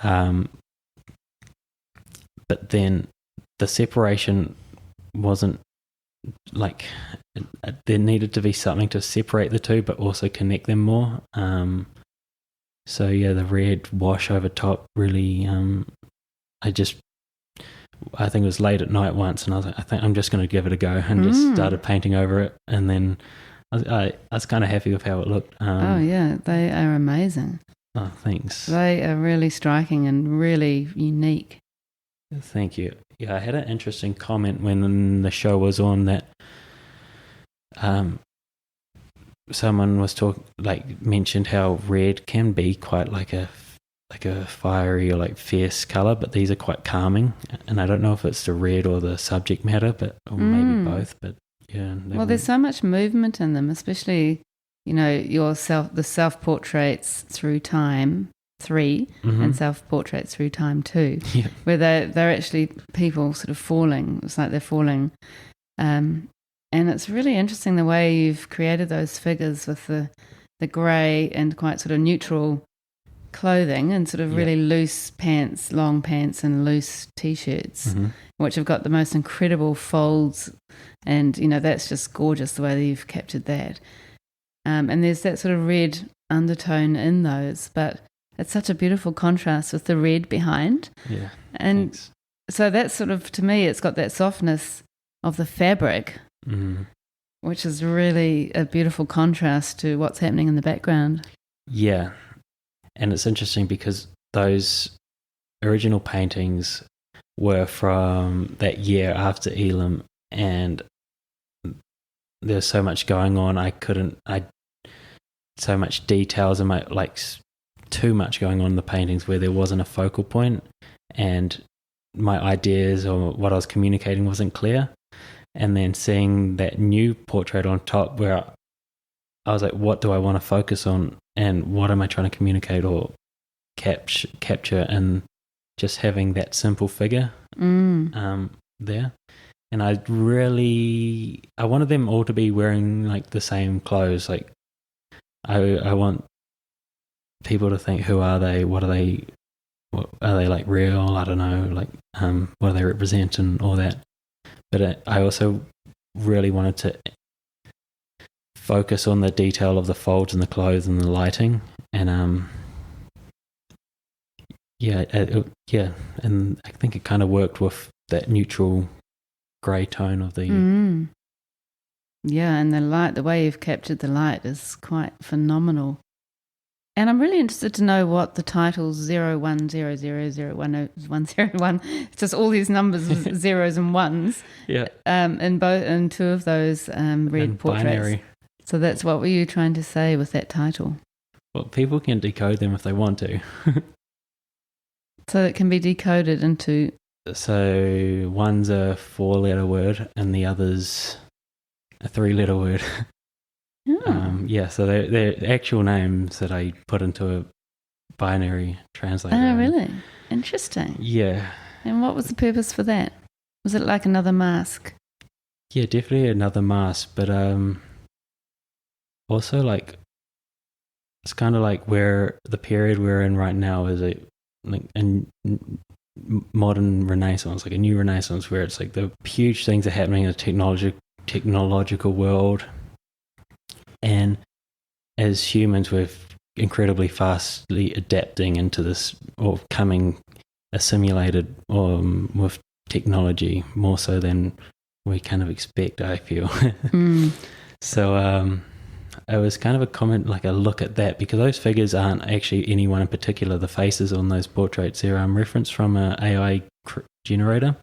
[SPEAKER 2] But then the separation wasn't like, there needed to be something to separate the two but also connect them more. So yeah, the red wash over top really, I think it was late at night once, and I was like, I think I'm just going to give it a go, and just started painting over it, and then I was kind of happy with how it looked.
[SPEAKER 1] Oh yeah, they are amazing.
[SPEAKER 2] Oh, thanks.
[SPEAKER 1] They are really striking and really unique.
[SPEAKER 2] Thank you. Yeah, I had an interesting comment when the show was on that someone was mentioned how red can be quite like a fiery or like fierce color, but these are quite calming. And I don't know if it's the red or the subject matter, or maybe both. But yeah.
[SPEAKER 1] Well, there's so much movement in them, especially the self portraits through time 3 and self portraits through time 2, where they're actually people sort of falling. It's like they're falling, and it's really interesting the way you've created those figures with the grey and quite sort of neutral clothing, and sort of really loose pants, long pants and loose t-shirts, which have got the most incredible folds, and that's just gorgeous the way that you've captured that. And there's that sort of red undertone in those, but it's such a beautiful contrast with the red behind.
[SPEAKER 2] Yeah.
[SPEAKER 1] And
[SPEAKER 2] thanks.
[SPEAKER 1] So that's sort of, to me, it's got that softness of the fabric, which is really a beautiful contrast to what's happening in the background.
[SPEAKER 2] Yeah. And it's interesting because those original paintings were from that year after Elam, and there's so much going on. So much details and too much going on in the paintings where there wasn't a focal point, and my ideas or what I was communicating wasn't clear. And then seeing that new portrait on top where I was like, what do I want to focus on, and what am I trying to communicate or capture, and just having that simple figure there. And I wanted them all to be wearing like the same clothes. Like I want people to think, who are they? What are they? Are they like real? I don't know. Like what do they represent and all that. But I also really wanted to focus on the detail of the folds and the clothes and the lighting, and and I think it kind of worked with that neutral grey tone of the
[SPEAKER 1] and the way you've captured the light is quite phenomenal. And I'm really interested to know what the titles 01000101, it's just all these numbers of zeros and ones.
[SPEAKER 2] Yeah.
[SPEAKER 1] In two of those red portraits.
[SPEAKER 2] Binary.
[SPEAKER 1] So that's what were you trying to say with that title?
[SPEAKER 2] Well, people can decode them if they want to.
[SPEAKER 1] So it can be decoded into...
[SPEAKER 2] So one's a 4-letter word and the other's a 3-letter word.
[SPEAKER 1] Oh.
[SPEAKER 2] So they're actual names that I put into a binary translator.
[SPEAKER 1] Oh, really? Interesting.
[SPEAKER 2] Yeah.
[SPEAKER 1] And what was the purpose for that? Was it like another mask?
[SPEAKER 2] Yeah, definitely another mask, but also like it's kind of like where the period we're in right now is a modern renaissance, like a new renaissance, where it's like the huge things are happening in the technological world, and as humans we're incredibly fastly adapting into this, or coming assimilated with technology more so than we kind of expect, I feel. So it was kind of a comment, like a look at that, because those figures aren't actually anyone in particular. The faces on those portraits, they're referenced from an AI generator,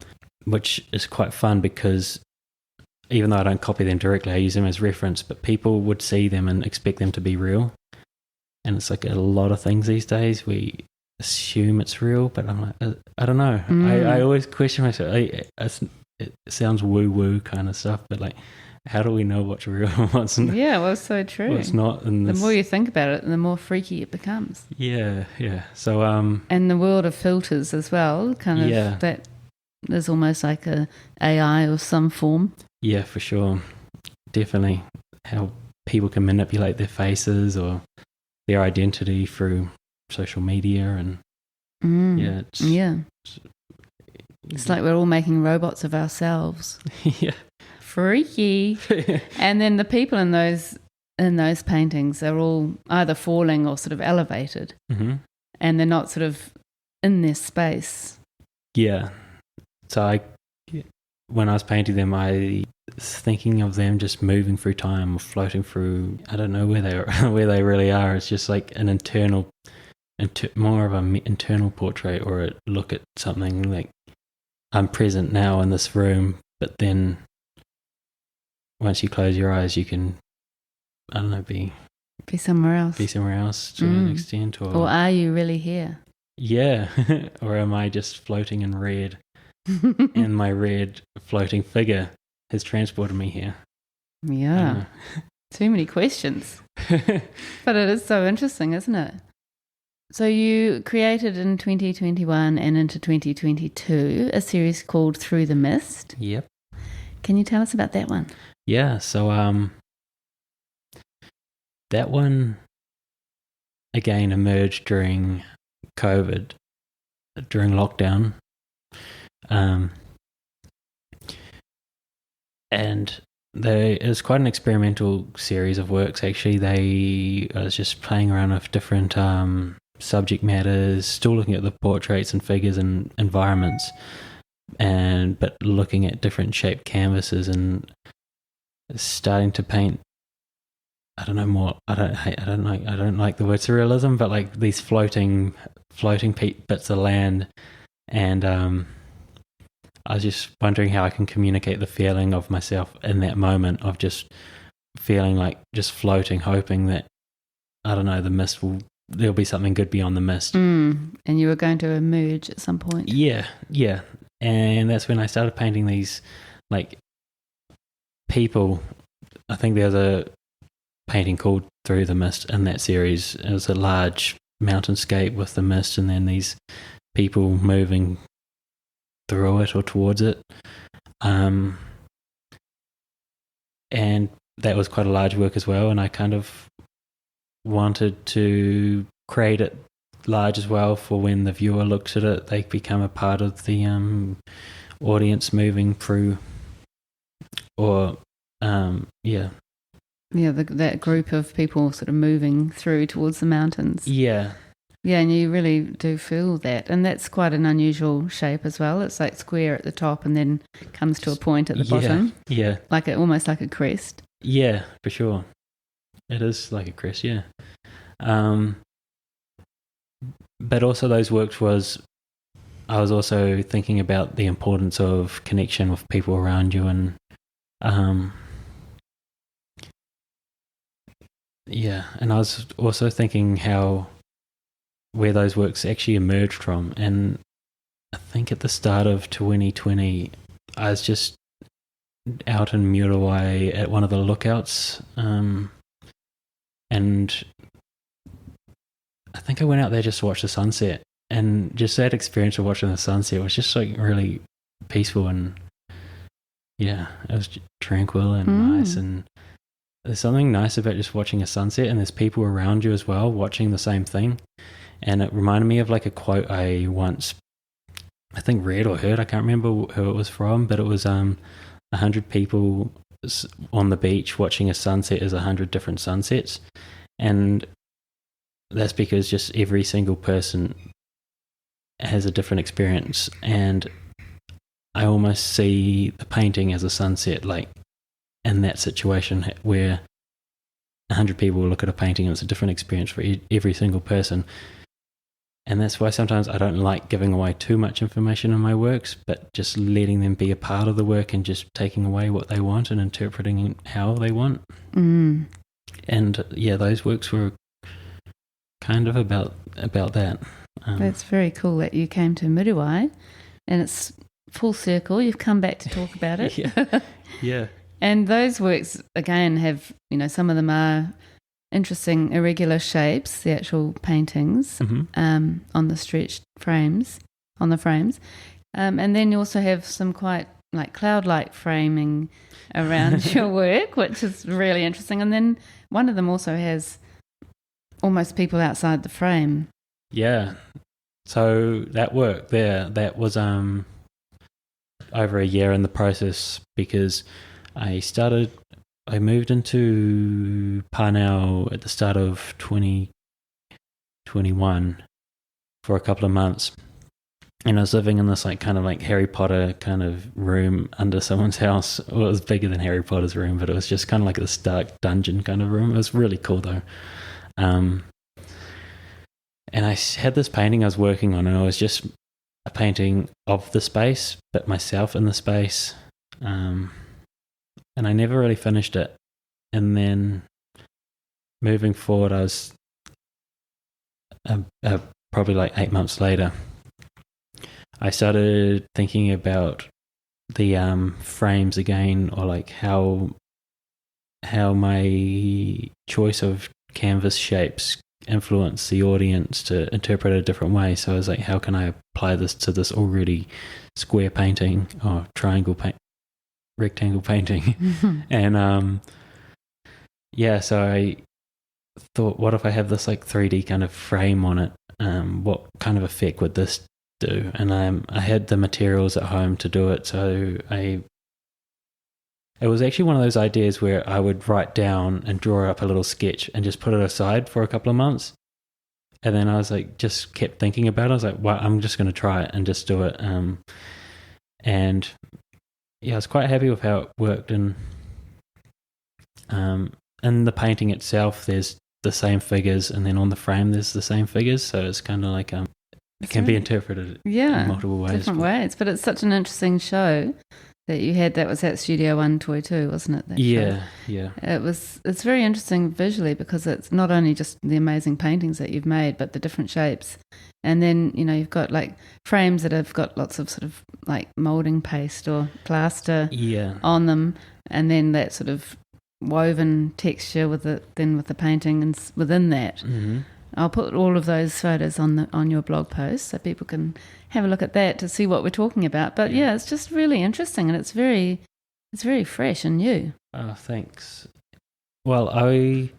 [SPEAKER 2] which is quite fun because even though I don't copy them directly, I use them as reference, but people would see them and expect them to be real. And it's like a lot of things these days, we assume it's real, but I'm like, I don't know. I always question myself. It sounds woo-woo kind of stuff, but like, how do we know what's real and what's not?
[SPEAKER 1] Yeah, well, it's so true.
[SPEAKER 2] What's not?
[SPEAKER 1] The more you think about it, the more freaky it becomes.
[SPEAKER 2] Yeah. So
[SPEAKER 1] and the world of filters as well, kind of that there's almost like a AI of some form. Yeah,
[SPEAKER 2] for sure. Definitely. How people can manipulate their faces or their identity through social media, and it's like we're all making robots of ourselves. Yeah.
[SPEAKER 1] Freaky. And then the people in those paintings are all either falling or sort of elevated, and they're not sort of in their space.
[SPEAKER 2] Yeah. So when I was painting them, I was thinking of them just moving through time or floating through. I don't know where they really are. It's just like an more of an internal portrait, or a look at something like I'm present now in this room, but then once you close your eyes, you can, I don't know, be
[SPEAKER 1] somewhere else.
[SPEAKER 2] Be somewhere else to an extent.
[SPEAKER 1] Or are you really here?
[SPEAKER 2] Yeah. Or am I just floating in red and my red floating figure has transported me here?
[SPEAKER 1] Yeah. Too many questions. But it is so interesting, isn't it? So you created in 2021 and into 2022 a series called Through the Mist.
[SPEAKER 2] Yep.
[SPEAKER 1] Can you tell us about that one?
[SPEAKER 2] Yeah, so that one again emerged during COVID, during lockdown, and it was quite an experimental series of works. Actually, I was just playing around with different subject matters, still looking at the portraits and figures and environments, but looking at different shaped canvases and starting to paint. I don't know more. I don't like the word surrealism, but like these floating bits of land, and I was just wondering how I can communicate the feeling of myself in that moment of just feeling like just floating, hoping that, I don't know, there'll be something good beyond the mist.
[SPEAKER 1] And you were going to emerge at some point.
[SPEAKER 2] Yeah. And that's when I started painting these, like, people. I think there's a painting called Through the Mist in that series. It was a large mountainscape with the mist and then these people moving through it or towards it. And that was quite a large work as well, and I kind of wanted to create it large as well for when the viewer looks at it, they become a part of the audience moving through, or
[SPEAKER 1] that group of people sort of moving through towards the mountains.
[SPEAKER 2] Yeah,
[SPEAKER 1] and you really do feel that, and that's quite an unusual shape as well. It's like square at the top and then comes to a point at the bottom.
[SPEAKER 2] Yeah,
[SPEAKER 1] almost like a crest.
[SPEAKER 2] Yeah, for sure. It is like a crest, yeah. But also those works I was also thinking about the importance of connection with people around you, and and I was also thinking where those works actually emerged from. And I think at the start of 2020, I was just out in Muriwai at one of the lookouts, and I think I went out there just to watch the sunset, and just that experience of watching the sunset was just like really peaceful, and it was tranquil and nice, and there's something nice about just watching a sunset, and there's people around you as well watching the same thing. And it reminded me of like a quote I once, I think, read or heard. I can't remember who it was from, but it was 100 people on the beach watching a sunset is 100 different sunsets. And that's because just every single person has a different experience. And I almost see the painting as a sunset, like in that situation where 100 people will look at a painting and it's a different experience for every single person. And that's why sometimes I don't like giving away too much information in my works, but just letting them be a part of the work and just taking away what they want and interpreting how they want.
[SPEAKER 1] Mm.
[SPEAKER 2] And yeah, those works were kind of about that.
[SPEAKER 1] That's very cool that you came to Muriwai, and it's full circle. You've come back to talk about it.
[SPEAKER 2] Yeah.
[SPEAKER 1] And those works, again, have, some of them are interesting irregular shapes, the actual paintings, on the stretched frames, on the frames. And then you also have some quite like cloud-like framing around your work, which is really interesting. And then one of them also has almost people outside the frame. Yeah.
[SPEAKER 2] So that work there, that was over a year in the process, because I moved into Pānau at the start of 2021 for a couple of months. And I was living in this like kind of like Harry Potter kind of room under someone's house. Well, it was bigger than Harry Potter's room, but it was just kind of like this dark dungeon kind of room. It was really cool though. And I had this painting I was working on, and it was just a painting of the space, but myself in the space. And I never really finished it. And then moving forward, I was probably like 8 months later, I started thinking about the frames again, or like how my choice of canvas shapes influence the audience to interpret it a different way. So I was like, how can I apply this to this already square painting or rectangle painting? And so I thought, what if I have this like 3D kind of frame on it? What kind of effect would this do? And I had the materials at home to do it, so it was actually one of those ideas where I would write down and draw up a little sketch and just put it aside for a couple of months. And then I was like, just kept thinking about it. I was like, well, I'm just going to try it and just do it. And yeah, I was quite happy with how it worked. And in the painting itself, there's the same figures, and then on the frame, there's the same figures. So it's kind of like, it can be interpreted in multiple ways.
[SPEAKER 1] Different ways. But it's such an interesting show that you had. That was at Studio One Toy 2, wasn't it?
[SPEAKER 2] Yeah.
[SPEAKER 1] It's very interesting visually, because it's not only just the amazing paintings that you've made, but the different shapes. And then, you've got like frames that have got lots of sort of like moulding paste or plaster on them, and then that sort of woven texture with the painting and within that. Mm-hmm. I'll put all of those photos on your blog post so people can have a look at that to see what we're talking about. But yeah, it's just really interesting, and it's very fresh and new.
[SPEAKER 2] Oh, thanks. Well, I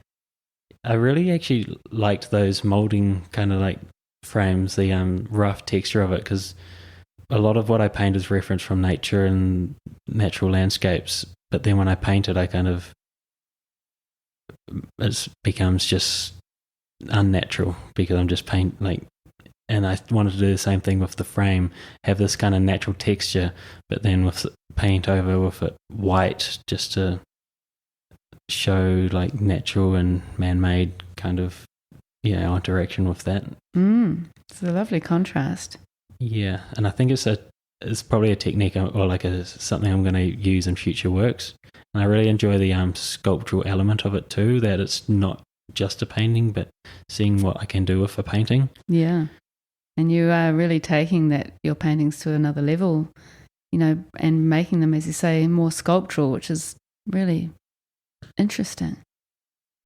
[SPEAKER 2] really actually liked those molding kind of like frames, the rough texture of it, because a lot of what I paint is reference from nature and natural landscapes. But then when I paint it, it becomes just unnatural, because I'm just and I wanted to do the same thing with the frame, have this kind of natural texture, but then with paint over with it white, just to show like natural and man-made kind of interaction with that.
[SPEAKER 1] It's a lovely contrast.
[SPEAKER 2] Yeah, and I think it's probably a technique or like something I'm going to use in future works. And I really enjoy the sculptural element of it too, that it's not just a painting, but seeing what I can do with a painting.
[SPEAKER 1] Yeah. And you are really taking your paintings to another level, and making them, as you say, more sculptural, which is really interesting.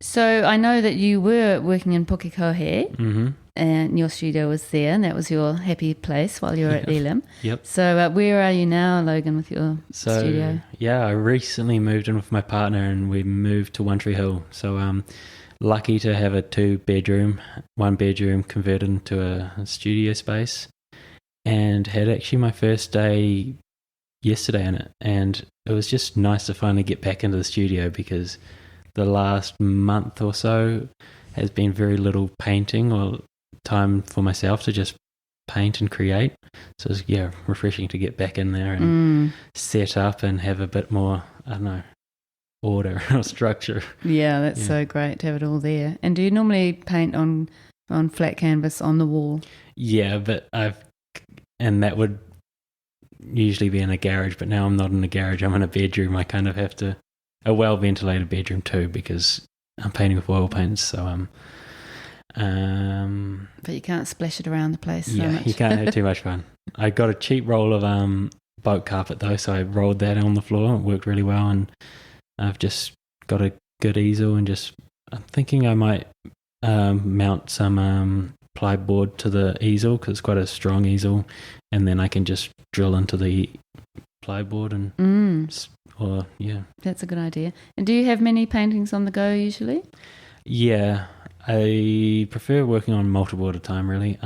[SPEAKER 1] So I know that you were working in Pukekohe, and your studio was there, and that was your happy place while you were at Elam.
[SPEAKER 2] Yep.
[SPEAKER 1] So where are you now, Logan, with your studio?
[SPEAKER 2] Yeah, I recently moved in with my partner, and we moved to One Tree Hill. So lucky to have a 2-bedroom, 1-bedroom converted into a studio space, and had actually my first day yesterday in it. And it was just nice to finally get back into the studio, because the last month or so has been very little painting or time for myself to just paint and create. So it's refreshing to get back in there and set up and have a bit more, I don't know, order or structure.
[SPEAKER 1] Yeah, that's so great to have it all there. And do you normally paint on flat canvas on the wall? Yeah,
[SPEAKER 2] but and that would usually be in a garage, but now I'm not in a garage, I'm in a bedroom. I kind of have to, a well ventilated bedroom too, because I'm painting with oil paints. So
[SPEAKER 1] but you can't splash it around the place so much.
[SPEAKER 2] You can't have too much fun. I got a cheap roll of boat carpet though, so I rolled that on the floor. It worked really well, and I've just got a good easel, and I'm thinking I might mount some plyboard to the easel, because it's quite a strong easel, and then I can just drill into the plyboard and
[SPEAKER 1] that's a good idea. And do you have many paintings on the go usually?
[SPEAKER 2] Yeah, I prefer working on multiple at a time, really.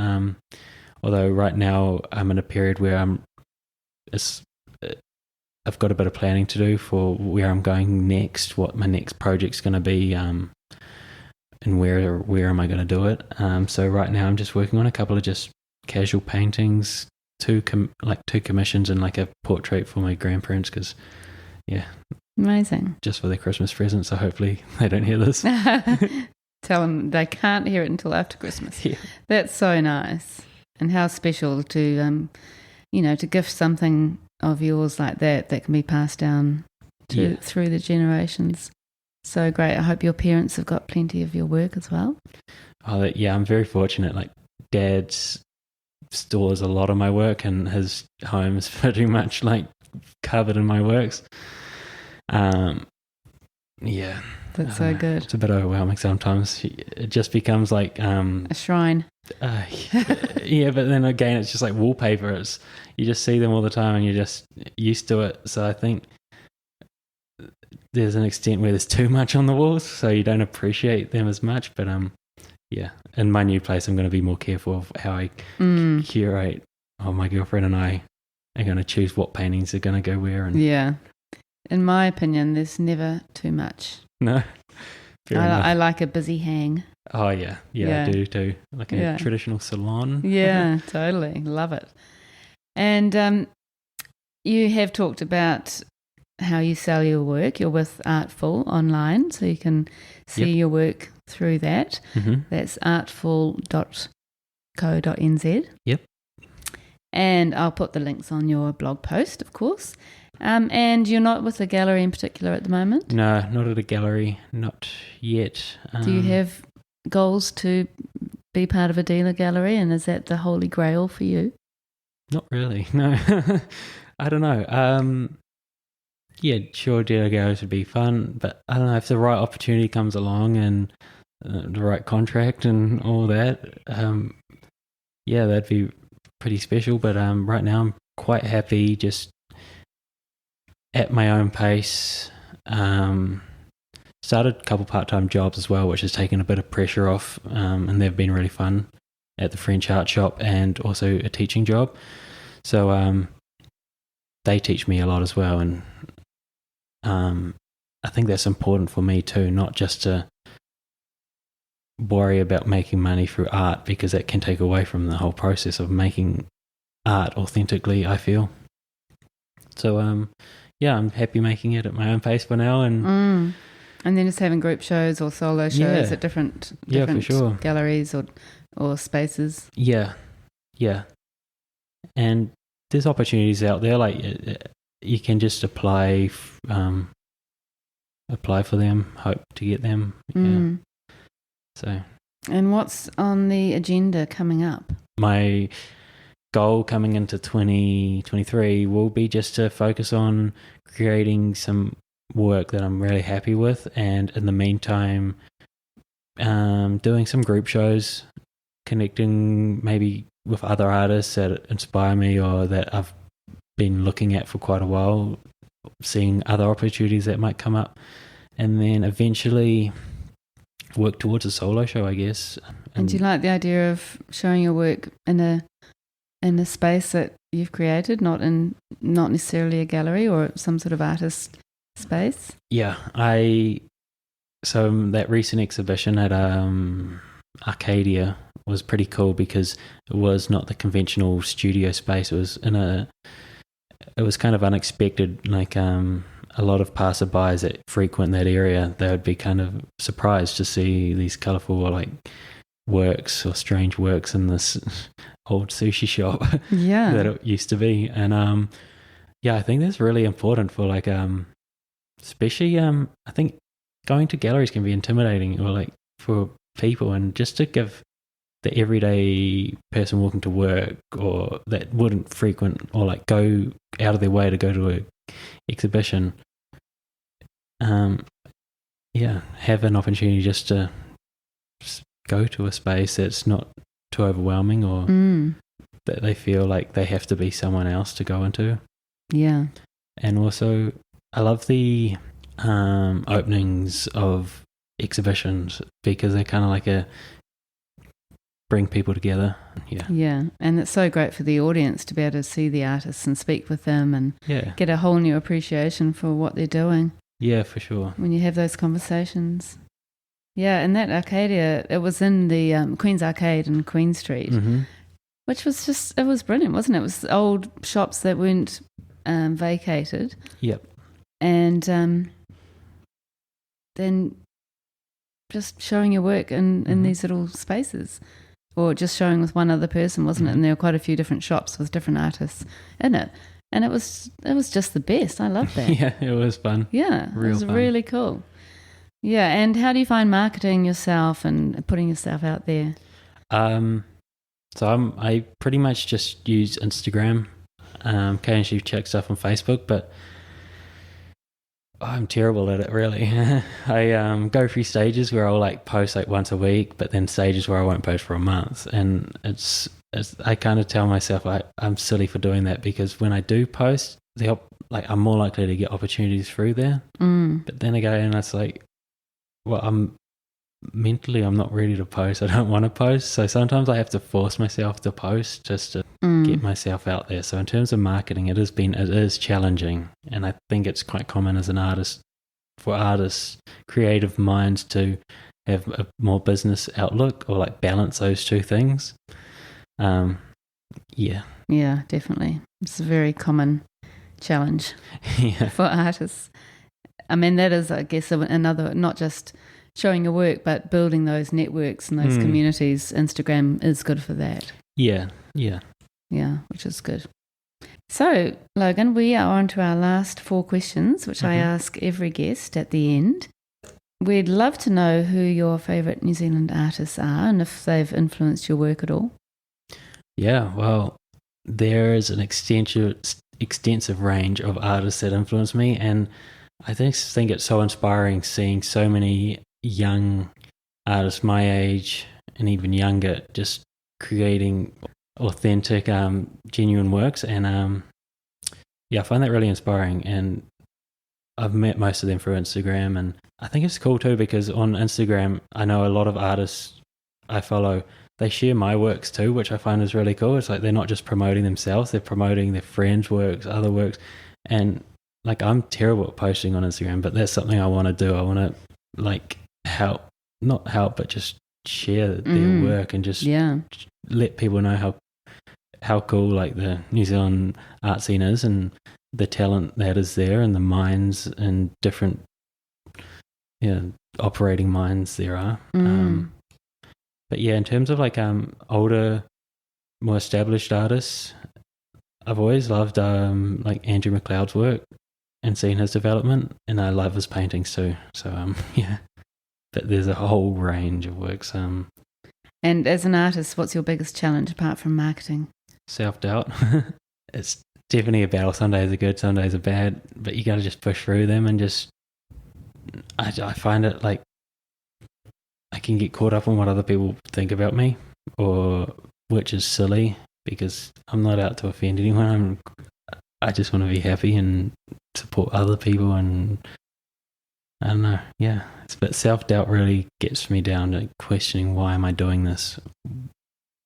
[SPEAKER 2] Although right now I'm in a period where I've got a bit of planning to do for where I'm going next, what my next project's going to be, and where am I going to do it. So right now I'm just working on a couple of just casual paintings, two commissions, and like a portrait for my grandparents, because
[SPEAKER 1] amazing,
[SPEAKER 2] just for their Christmas present. So hopefully they don't hear this.
[SPEAKER 1] Tell them they can't hear it until after Christmas.
[SPEAKER 2] Yeah.
[SPEAKER 1] That's so nice. And how special to to gift something of yours like that can be passed down through the generations. So great. I hope your parents have got plenty of your work as well.
[SPEAKER 2] Oh yeah, I'm very fortunate. Like, Dad's stores a lot of my work, and his home is pretty much like covered in my works.
[SPEAKER 1] That's so good.
[SPEAKER 2] It's a bit overwhelming sometimes. It just becomes like
[SPEAKER 1] a shrine.
[SPEAKER 2] Yeah, but then again, it's just like wallpaper. You just see them all the time, and you're just used to it. So I think there's an extent where there's too much on the walls, so you don't appreciate them as much. But in my new place, I'm going to be more careful of how I curate. My girlfriend and I are going to choose what paintings are going to go where. And
[SPEAKER 1] in my opinion, there's never too much.
[SPEAKER 2] No,
[SPEAKER 1] I like a busy hang.
[SPEAKER 2] Oh yeah, I do too. Like a traditional salon.
[SPEAKER 1] Yeah, totally, love it. And you have talked about how you sell your work. You're with Artful online, so you can see your work through that.
[SPEAKER 2] Mm-hmm.
[SPEAKER 1] That's artful.co.nz.
[SPEAKER 2] Yep.
[SPEAKER 1] And I'll put the links on your blog post, of course. And you're not with a gallery in particular at the moment?
[SPEAKER 2] No, not at a gallery, not yet.
[SPEAKER 1] Do you have goals to be part of a dealer gallery, and is that the holy grail for you?
[SPEAKER 2] Not really, no. I don't know. Sure, dealer galleries would be fun, but I don't know, if the right opportunity comes along and the right contract and all that, that'd be pretty special. But right now I'm quite happy just at my own pace. Started a couple part-time jobs as well, which has taken a bit of pressure off, and they've been really fun, at the French art shop, and also a teaching job. So they teach me a lot as well, and I think that's important for me too, not just to worry about making money through art, because that can take away from the whole process of making art authentically, I feel. So I'm happy making it at my own pace for now, and
[SPEAKER 1] then just having group shows or solo shows at different
[SPEAKER 2] for sure,
[SPEAKER 1] galleries or spaces.
[SPEAKER 2] Yeah, and there's opportunities out there. Like, you can just apply for them, hope to get them. Yeah. So.
[SPEAKER 1] And what's on the agenda coming up?
[SPEAKER 2] My goal coming into 2023 will be just to focus on creating some work that I'm really happy with, and in the meantime doing some group shows, connecting maybe with other artists that inspire me or that I've been looking at for quite a while, seeing other opportunities that might come up, and then eventually work towards a solo show, I guess.
[SPEAKER 1] And do you like the idea of showing your work in a space that you've created, not necessarily a gallery or some sort of artist space?
[SPEAKER 2] Yeah, so that recent exhibition at Arcadia was pretty cool because it was not the conventional studio space. It was kind of unexpected. Like a lot of passerbys that frequent that area, they would be kind of surprised to see these colourful like works or strange works in this old sushi shop that it used to be. And I think that's really important for like especially I think going to galleries can be intimidating or like for people, and just to give the everyday person walking to work or that wouldn't frequent or like go out of their way to go to a exhibition, have an opportunity just to go to a space that's not too overwhelming or that they feel like they have to be someone else to go into.
[SPEAKER 1] Yeah.
[SPEAKER 2] And also I love the openings of exhibitions because they're kind of like bring people together. Yeah,
[SPEAKER 1] and it's so great for the audience to be able to see the artists and speak with them and get a whole new appreciation for what they're doing.
[SPEAKER 2] Yeah, for sure.
[SPEAKER 1] When you have those conversations. Yeah, and that Arcadia, it was in the Queen's Arcade in Queen Street, which was it was brilliant, wasn't it? It was old shops that weren't vacated.
[SPEAKER 2] Yep.
[SPEAKER 1] And then just showing your work in these little spaces, or just showing with one other person, wasn't it? And there were quite a few different shops with different artists in it, and it was just the best. I loved that.
[SPEAKER 2] Yeah, it was fun.
[SPEAKER 1] Yeah, it was fun. Really cool. Yeah, and how do you find marketing yourself and putting yourself out there?
[SPEAKER 2] So I pretty much just use Instagram. Occasionally check stuff on Facebook, but I'm terrible at it, really. I go through stages where I'll like post like once a week, but then stages where I won't post for a month, and it's I kind of tell myself I'm silly for doing that, because when I do post, I'm more likely to get opportunities through there. But then again, it's like, well, I'm not ready to post. I don't want to post, so sometimes I have to force myself to post just to get myself out there. So in terms of marketing, it is challenging, and I think it's quite common as an artist, for artists, creative minds, to have a more business outlook or like balance those two things.
[SPEAKER 1] Yeah, definitely. It's a very common challenge for artists. I mean, that is, I guess, another, not just showing your work, but building those networks and those communities. Instagram is good for that.
[SPEAKER 2] Yeah,
[SPEAKER 1] which is good. So, Logan, we are on to our last 4 questions, which I ask every guest at the end. We'd love to know who your favourite New Zealand artists are and if they've influenced your work at all.
[SPEAKER 2] Yeah, well, there is an extensive range of artists that influence me, and I think it's so inspiring seeing so many young artists my age and even younger just creating authentic, genuine works, and I find that really inspiring. And I've met most of them through Instagram, and I think it's cool too because on Instagram I know a lot of artists I follow, they share my works too, which I find is really cool. It's like they're not just promoting themselves, they're promoting their friends' works, other works. And like, I'm terrible at posting on Instagram, but that's something I want to do. I want to like not help, but just share their work and just let people know how cool like the New Zealand art scene is and the talent that is there and the minds and different operating minds there are. But yeah, in terms of like older, more established artists, I've always loved like Andrew McLeod's work and seen his development, and I love his paintings too. So but there's a whole range of works.
[SPEAKER 1] And as an artist, what's your biggest challenge apart from marketing?
[SPEAKER 2] Self-doubt. It's definitely a battle. Some days are good, some days are bad, but you got to just push through them and just. I find it like I can get caught up on what other people think about me, or which is silly because I'm not out to offend anyone. I just want to be happy and support other people, and I don't know, yeah. But self-doubt really gets me down to questioning, why am I doing this?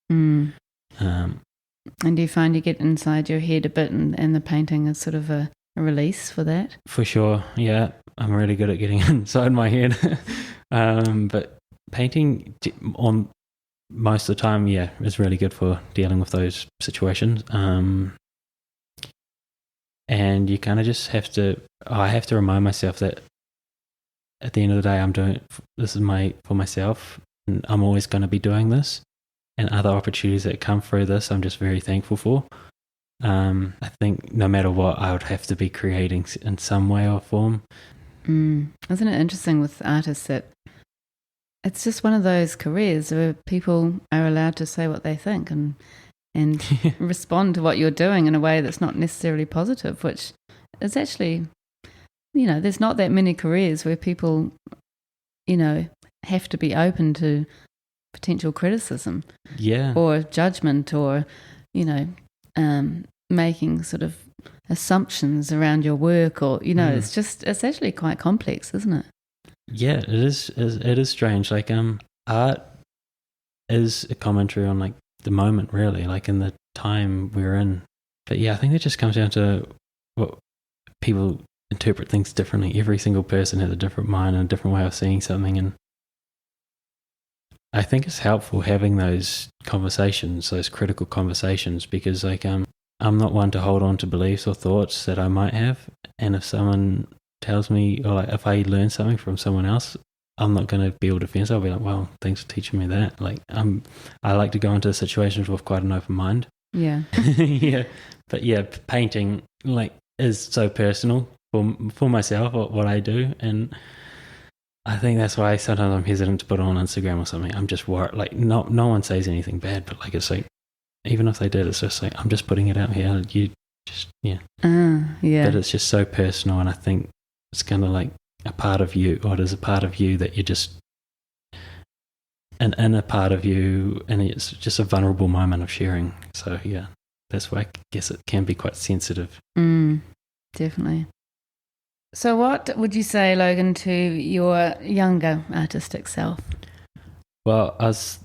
[SPEAKER 1] And do you find you get inside your head a bit, and the painting is sort of a release for that?
[SPEAKER 2] For sure, yeah. I'm really good at getting inside my head. But painting on most of the time, yeah, is really good for dealing with those situations. And you kind of just I have to remind myself that at the end of the day, I'm doing this for myself, and I'm always going to be doing this. And other opportunities that come through this, I'm just very thankful for. I think no matter what, I would have to be creating in some way or form.
[SPEAKER 1] Isn't it interesting with artists that it's just one of those careers where people are allowed to say what they think and respond to what you're doing in a way that's not necessarily positive, which is actually, there's not that many careers where people, have to be open to potential criticism, or judgment, or making sort of assumptions around your work, or it's actually quite complex, isn't it?
[SPEAKER 2] Yeah, it is. It is strange. Like art is a commentary on like the moment, really, like in the time we're in. But yeah, I think it just comes down to what people interpret things differently. Every single person has a different mind and a different way of seeing something, and I think it's helpful having those conversations, those critical conversations, because like I'm not one to hold on to beliefs or thoughts that I might have. And if someone tells me, or like if I learn something from someone else, I'm not going to be able to defend. I'll be like, well, thanks for teaching me that. Like I like to go into situations with quite an open mind.
[SPEAKER 1] Yeah.
[SPEAKER 2] Yeah. But yeah, painting like is so personal for myself, what I do, and I think that's why sometimes I'm hesitant to put it on Instagram or something. I'm just worried, like no one says anything bad, but like it's like, even if they did, it's just like I'm just putting it out here. You just yeah. But it's just so personal, and I think it's kind of like a part of you, or there's a part of you that you just an inner part of you, and it's just a vulnerable moment of sharing. So yeah, that's why I guess it can be quite sensitive.
[SPEAKER 1] Definitely. So what would you say, Logan, to your younger artistic self?
[SPEAKER 2] Well, I was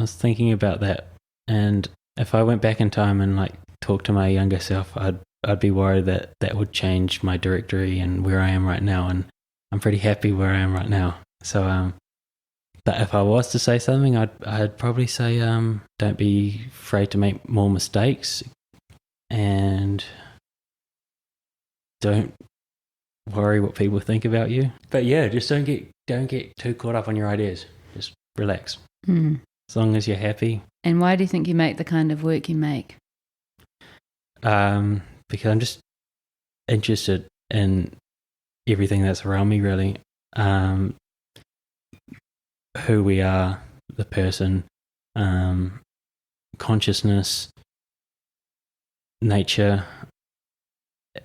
[SPEAKER 2] thinking about that, and if I went back in time and like talked to my younger self, I'd be worried that would change my directory and where I am right now, and I'm pretty happy where I am right now. So but if I was to say something, I'd probably say don't be afraid to make more mistakes, and don't worry what people think about you. But yeah, just don't get too caught up on your ideas. Just relax. As long as you're happy.
[SPEAKER 1] And why do you think you make the kind of work you make?
[SPEAKER 2] Because I'm just interested in everything that's around me, really. Who we are, the person, consciousness, nature,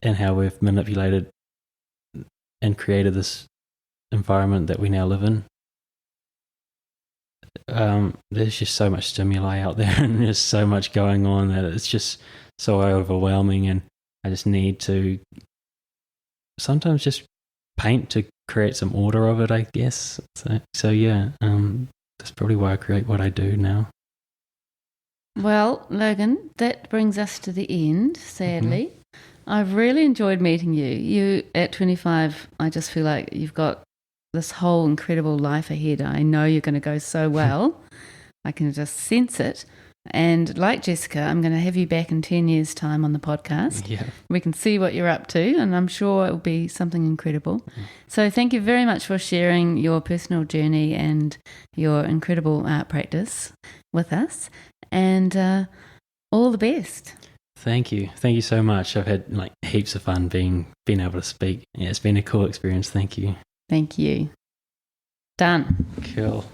[SPEAKER 2] and how we've manipulated and created this environment that we now live in. There's just so much stimuli out there, and there's so much going on that it's just so overwhelming, and I just need to sometimes just paint to create some order of it, I guess. So yeah, that's probably why I create what I do now.
[SPEAKER 1] Well, Logan, that brings us to the end, sadly. I've really enjoyed meeting you. You, at 25, I just feel like you've got this whole incredible life ahead. I know you're going to go so well. I can just sense it. And like Jessica, I'm going to have you back in 10 years' time on the podcast.
[SPEAKER 2] Yeah.
[SPEAKER 1] We can see what you're up to, and I'm sure it will be something incredible. So thank you very much for sharing your personal journey and your incredible art practice with us. And all the best.
[SPEAKER 2] Thank you. Thank you so much. I've had like heaps of fun being able to speak. Yeah, it's been a cool experience. Thank you.
[SPEAKER 1] Thank you. Done.
[SPEAKER 2] Cool.